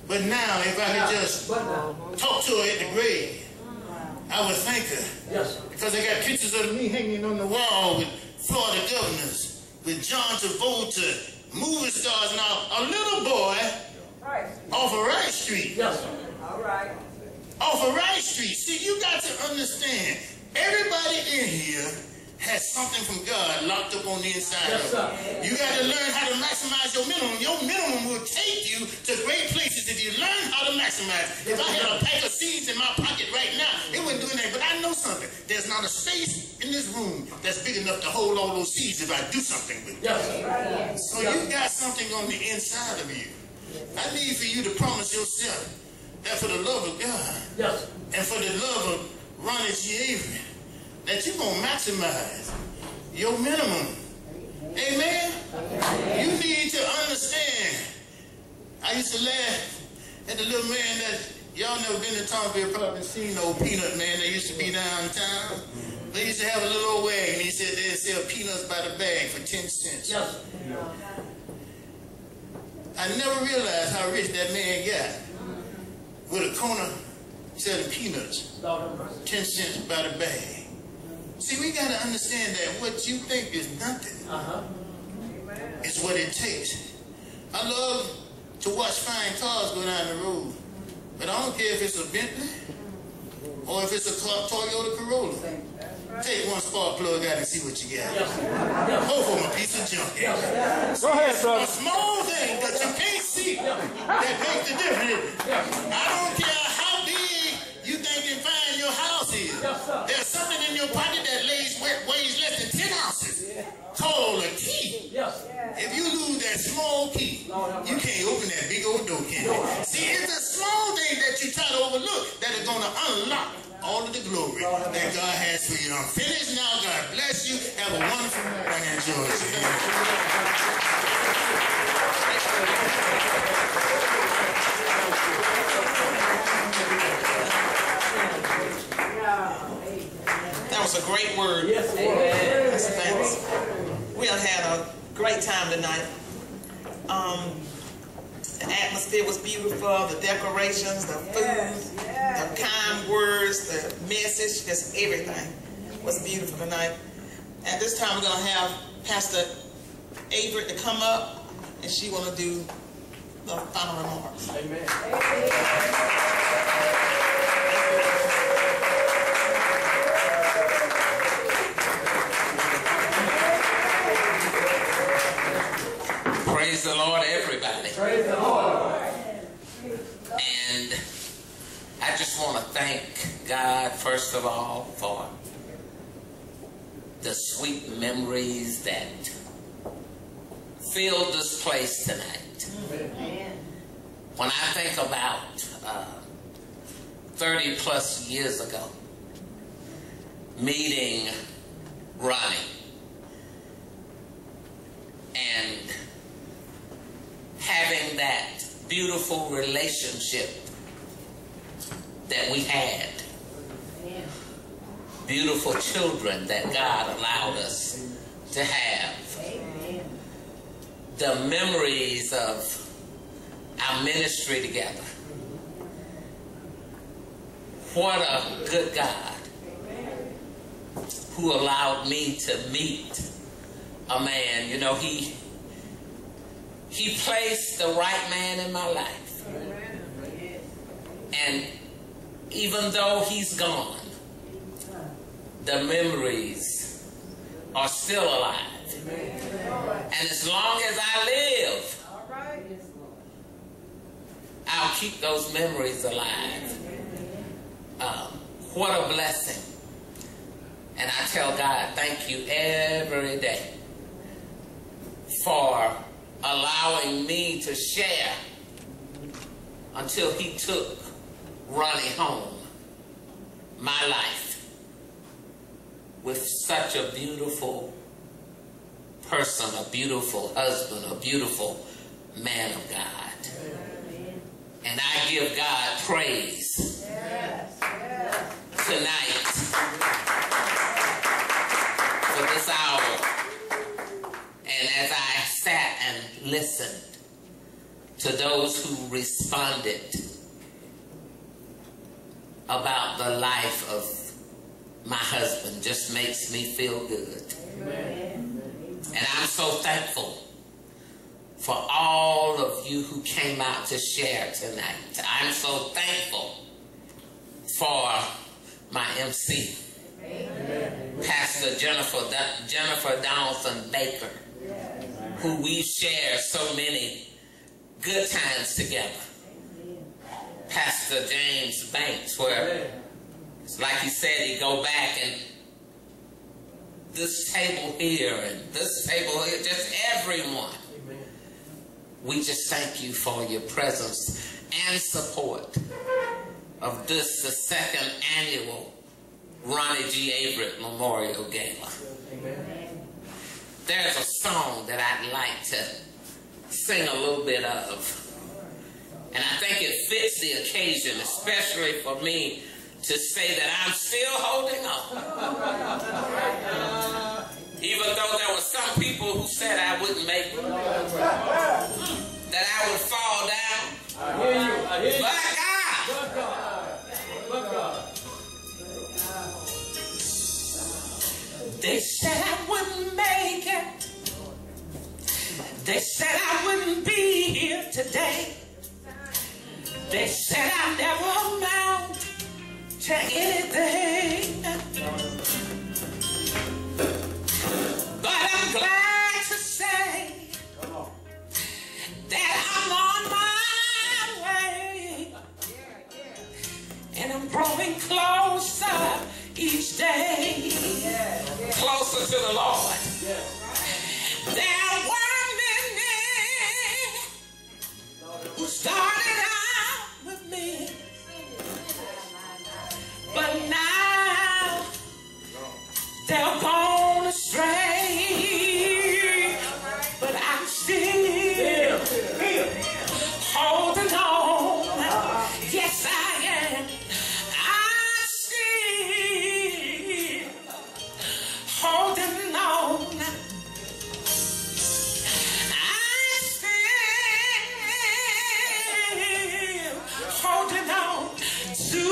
But now, if I could just talk to her at the grave, I would thank her. Because I got pictures of me hanging on the wall with Florida governors, with John Travolta, movie stars, and a little boy off of Wright Street. All right. Off of Wright Street. See, you got to understand, everybody in here has something from God locked up on the inside of you. You got to learn how to maximize your minimum. Your minimum will take you to great places if you learn how to maximize. If I had a pack of seeds in my pocket right now, it wouldn't do anything. But I know something. There's not a space in this room that's big enough to hold all those seeds if I do something with them. So you got something on the inside of you. I need for you to promise yourself that for the love of God and for the love of Ronnie G. Averett, that you're going to maximize your minimum. Amen? You need to understand. I used to laugh at the little man that, y'all never been to Townville, probably seen old Peanut Man that used to be downtown. They used to have a little old wagon. He said they'd sell peanuts by the bag for 10 cents. I never realized how rich that man got with a corner selling peanuts, 10 cents by the bag. See, we got to understand that what you think is nothing is what it takes. I love to watch fine cars go down the road, but I don't care if it's a Bentley or if it's a Toyota Corolla. Take one spark plug out and see what you got. Both of them a piece of junk. Go ahead, brother. A small thing that you can't see that makes the difference. I don't care how big you think and fine your house is. There's something in your pocket that weighs less than 10 ounces called a key. If you lose that small key, you can't open that big old door, can you? See, it's a small thing that you try to overlook that is going to unlock all of the glory that God has for you. I'm finished now. God bless you. Have a wonderful night and enjoy it. That was a great word. Yes, thanks. We have had a great time tonight. The atmosphere was beautiful, the decorations, the food, the kind words, the message, just everything was beautiful tonight. At this time, we're going to have Pastor Averett to come up, and she will do the final remarks. Amen. Praise the Lord, everybody. Praise the Lord. And I just want to thank God, first of all, for the sweet memories that filled this place tonight. When I think about 30 plus years ago, meeting Ronnie and having that beautiful relationship that we had. Beautiful children that God allowed us to have. The memories of our ministry together. What a good God who allowed me to meet a man. You know, he placed the right man in my life. And even though he's gone, the memories are still alive. And as long as I live, I'll keep those memories alive. What a blessing. And I tell God, thank you every day for allowing me to share until he took Ronnie home, my life, with such a beautiful person, a beautiful husband, a beautiful man of God. And I give God praise tonight for this hour. And as I sat and listened to those who responded about the life of my husband, just makes me feel good. And I'm so thankful for all of you who came out to share tonight. I'm so thankful for my MC, Pastor Jennifer Donaldson Baker, who we've shared so many good times together. Pastor James Banks, where, like he said, he'd go back and this table here and this table here, just everyone. We just thank you for your presence and support of this, the second annual Ronnie G. Averett Memorial Gala. There's a song that I'd like to sing a little bit of. And I think it fits the occasion, especially for me to say that I'm still holding on. Even though there were some people who said I wouldn't make it, that I would fall down. I hear you. I hear you. But God. But God. They said I wouldn't make it. They said I wouldn't be here today. They said I'd never amount to anything. But I'm glad to say that I'm on my way. And I'm growing closer each day. Closer to the Lord. There were many who started out with me, but now they're gone astray. But I'm still holding on. Yes, I am. I'm still holding on. I'm still holding on to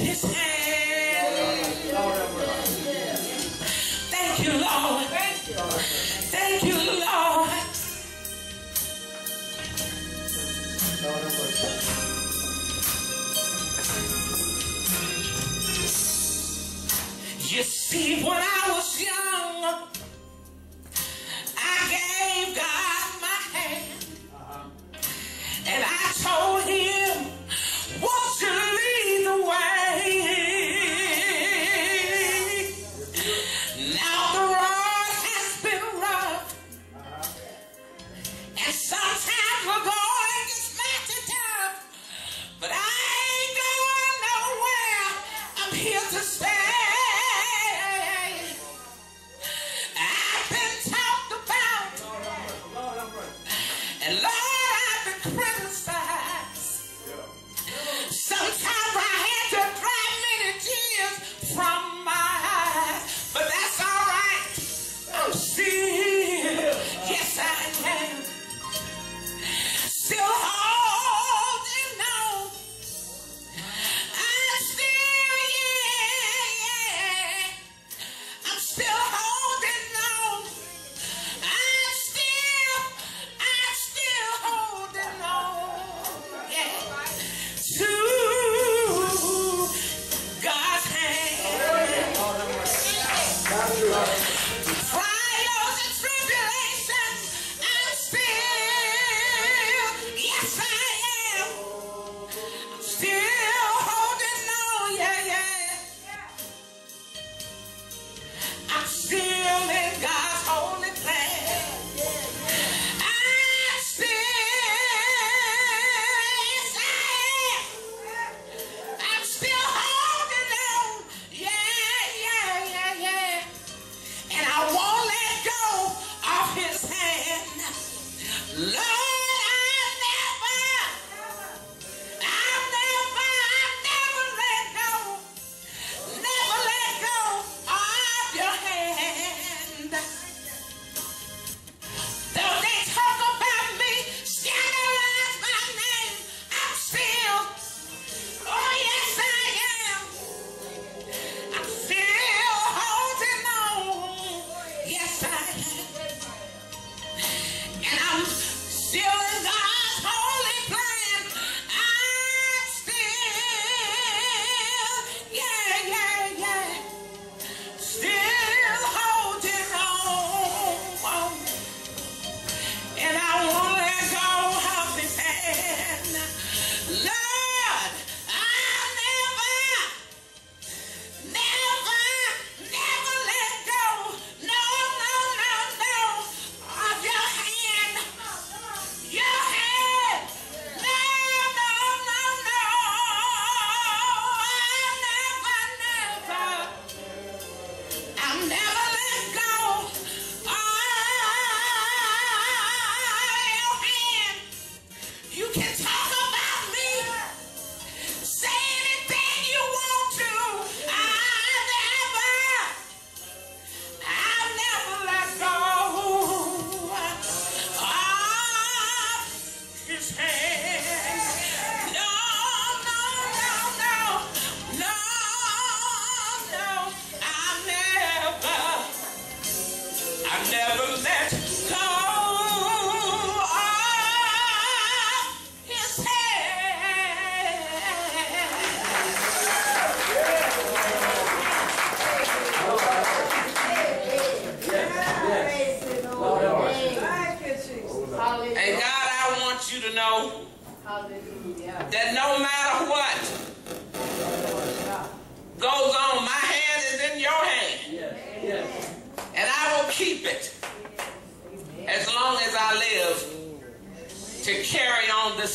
his hand. Thank you, Lord. Thank you, Lord. You see, when I was young, I gave God my hand. And I told him, won't you lead the way? Now the road has been rough. And sometimes we're going is mighty tough. But I ain't going nowhere. I'm here to stay.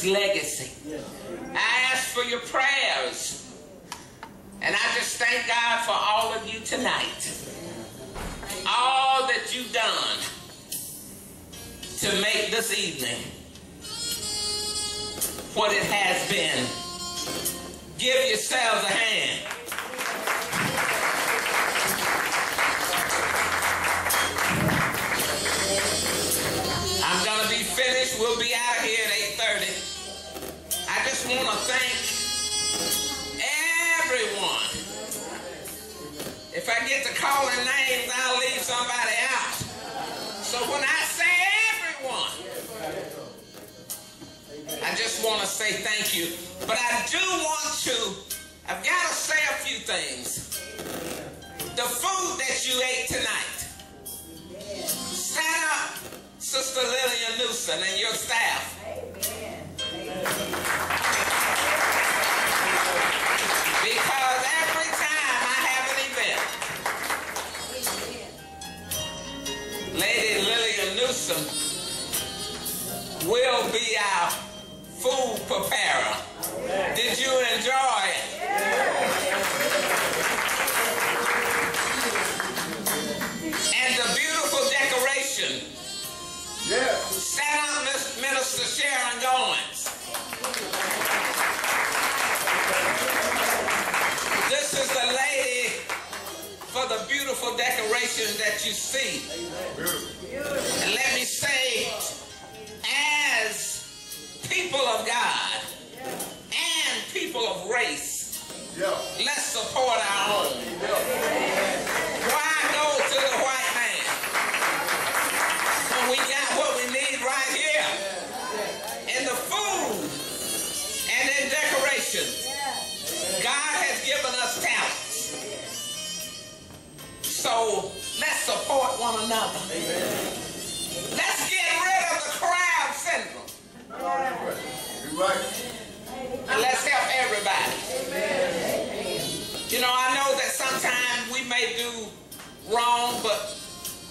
this legacy. I ask for your prayers. And I just thank God for all of you tonight. All that you've done to make this evening what it has been. Give yourselves a hand. I'm going to be finished. We'll be out of here at 8:30. I just want to thank everyone. If I get to calling names, I'll leave somebody out. So when I say everyone, I just want to say thank you. But I do want to, I've got to say a few things. The food that you ate tonight. Stand up, Sister Lillian Newsom and your staff. Because every time I have an event, Lady Lillian Newsom will be our food preparer. Did you enjoy it? And the beautiful decoration. Stand up, Minister Sharon Goins. This is the lady for the beautiful decoration that you see. And let me say, as people of God and people of race, let's support our own. Why go to the white man when we got what we need right here in the food and in decoration? God has given us talents. So let's support one another. Let's get rid of the crowd syndrome. And let's help everybody. You know, I know that sometimes we may do wrong, but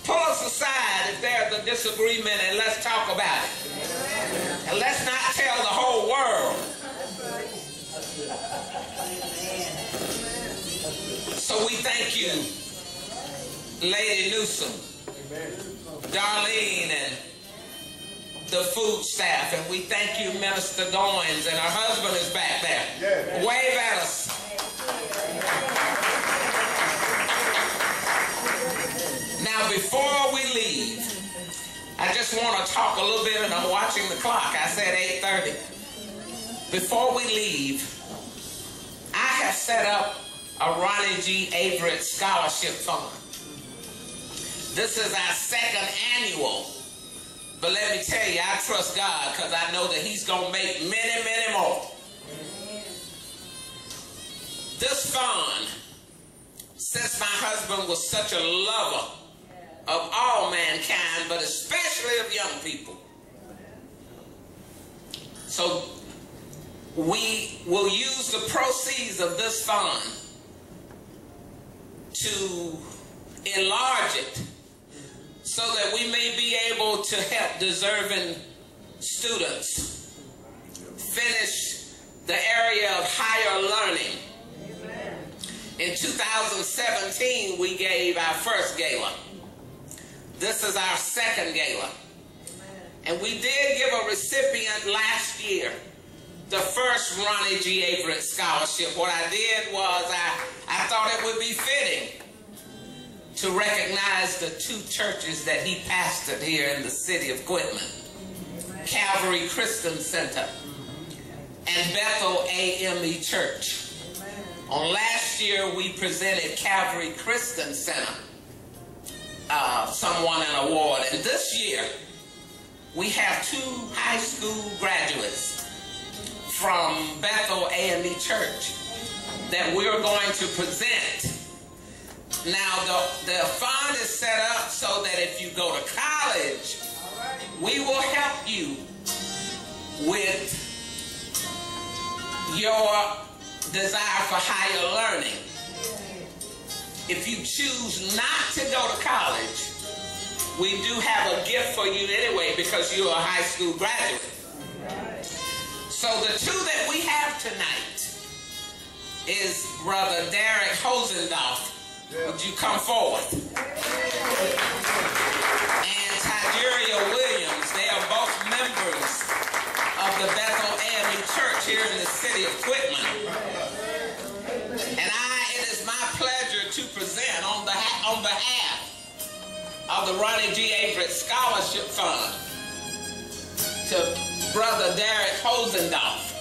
pull us aside if there's a disagreement and let's talk about it. And let's not tell the whole world. So we thank you, Lady Newsom, Darlene, and the food staff, and we thank you, Minister Goins, and her husband is back there. Wave at us. Now, before we leave, I just want to talk a little bit, and I'm watching the clock. I said 8:30. Before we leave, I have set up a Ronnie G. Averett Scholarship Fund. This is our second annual. But let me tell you, I trust God because I know that he's going to make many, many more. This fund, since my husband was such a lover of all mankind, but especially of young people, so we will use the proceeds of this fund to enlarge it so that we may be able to help deserving students finish the area of higher learning. In 2017, we gave our first gala. This is our second gala. And we did give a recipient last year the first Ronnie G. Averett Scholarship. What I did was I thought it would be fitting to recognize the two churches that he pastored here in the city of Quitman, Calvary Christian Center and Bethel AME Church. On last year, we presented Calvary Christian Center someone an award, and this year we have two high school graduates from Bethel AME Church that we're going to present. Now, the fund is set up so that if you go to college, we will help you with your desire for higher learning. If you choose not to go to college, we do have a gift for you anyway because you're a high school graduate. So the two that we have tonight is Brother Derek Hosendorf. Would you come forward? And Tygeria Williams. They are both members of the Bethel AME Church here in the city of Quitman. And it is my pleasure to present on behalf of the Ronnie G. Averett Scholarship Fund to Brother Derek Hosendorf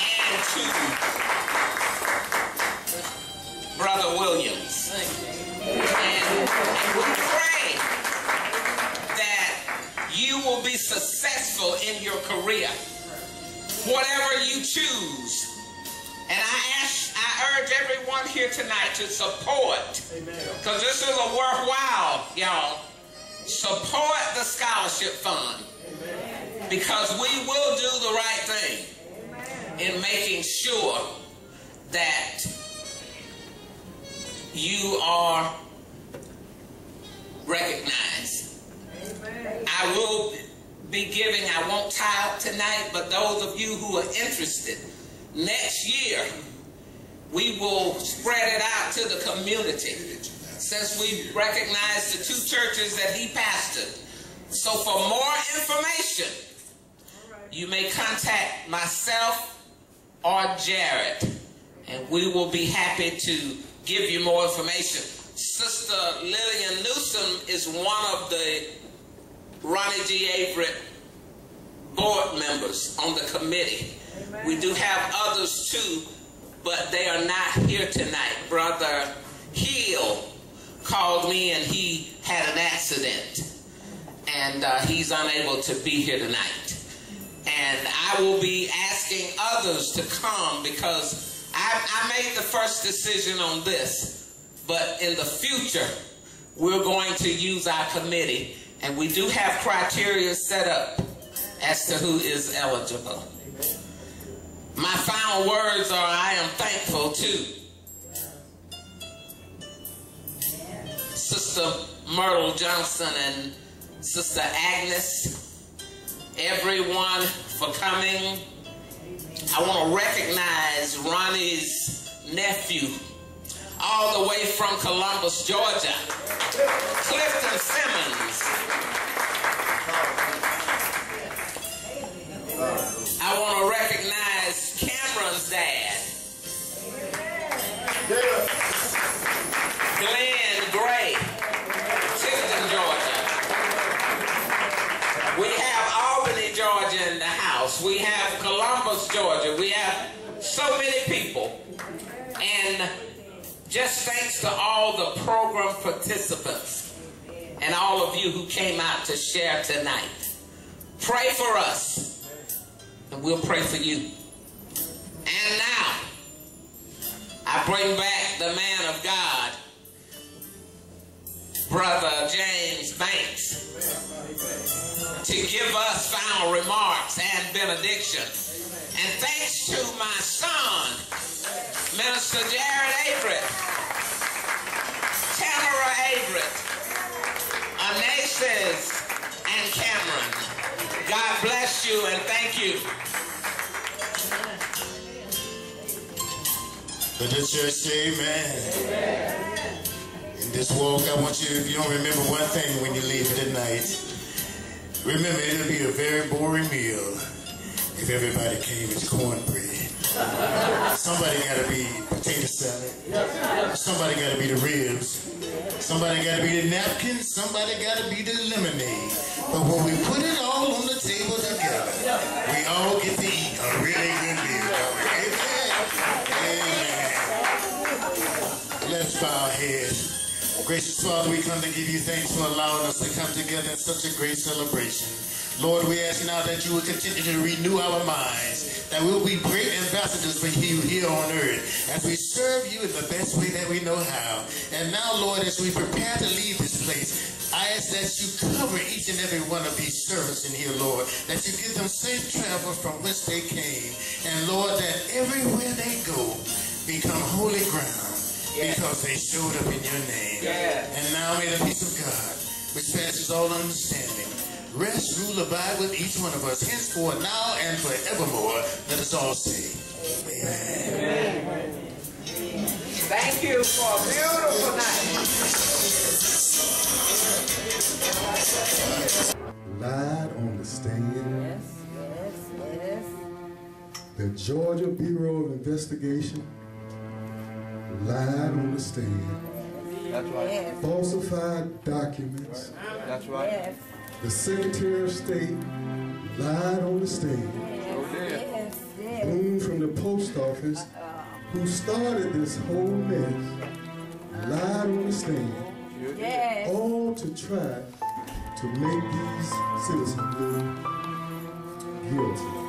and to Brother Williams. And we pray that you will be successful in your career, whatever you choose. And I urge everyone here tonight to support, because this is a worthwhile, y'all. Support the scholarship fund, because we will do the right thing in making sure that you are recognized. I will be giving, I won't tie up tonight, but those of you who are interested, next year we will spread it out to the community, since we recognize the two churches that he pastored. So for more information, you may contact myself or Jared, and we will be happy to give you more information. Sister Lillian Newsom is one of the Ronnie G. Averett board members on the committee. We do have others too, but they are not here tonight. Brother Hill called me and he had an accident, and he's unable to be here tonight. And I will be asking others to come, because I made the first decision on this, but in the future we're going to use our committee, and we do have criteria set up as to who is eligible. My final words are, I am thankful to Sister Myrtle Johnson and Sister Agnes, everyone for coming. I want to recognize Ronnie's nephew, all the way from Columbus, Georgia, Clifton Simmons. I want to recognize Cameron's dad, Glenn Gray, Clifton, Georgia. We have Albany, Georgia in the house. We have Columbus, Georgia. We have so many people. And just thanks to all the program participants and all of you who came out to share tonight. Pray for us, and we'll pray for you. And now, I bring back the man of God, Brother James Banks, to give us final remarks and benediction. And thanks to my son, Minister Jared Averett, Tamara Averett, Anasis, and Cameron. God bless you and thank you. But the church say amen. In this walk, I want you, if you don't remember one thing when you leave it at night, remember it'll be a very boring meal if everybody came as cornbread. Somebody got to be potato salad. Somebody got to be the ribs. Somebody got to be the napkin. Somebody got to be the lemonade. But when we put it all on the table together, we all get to eat a really good meal. Amen. Let's bow our heads. Gracious Father, we come to give you thanks for allowing us to come together in such a great celebration. Lord, we ask now that you will continue to renew our minds, that we'll be great ambassadors for you here on earth, as we serve you in the best way that we know how. And now, Lord, as we prepare to leave this place, I ask that you cover each and every one of these servants in here, Lord, that you give them safe travel from whence they came. And Lord, that everywhere they go become holy ground, because they showed up in your name. And now may the peace of God, which passes all understanding, rest, rule, abide with each one of us, henceforth, now, and forevermore. Let us all say, amen. Amen. Thank you for a beautiful night. Lied on the stand. Yes, yes, yes. The Georgia Bureau of Investigation lied on the stand. That's right. Yes. Falsified documents. That's right. Yes. The Secretary of State lied on the stand. Yes, yes. Boone from the post office, who started this whole mess, lied on the stand. Yes. All to try to make these citizens look guilty.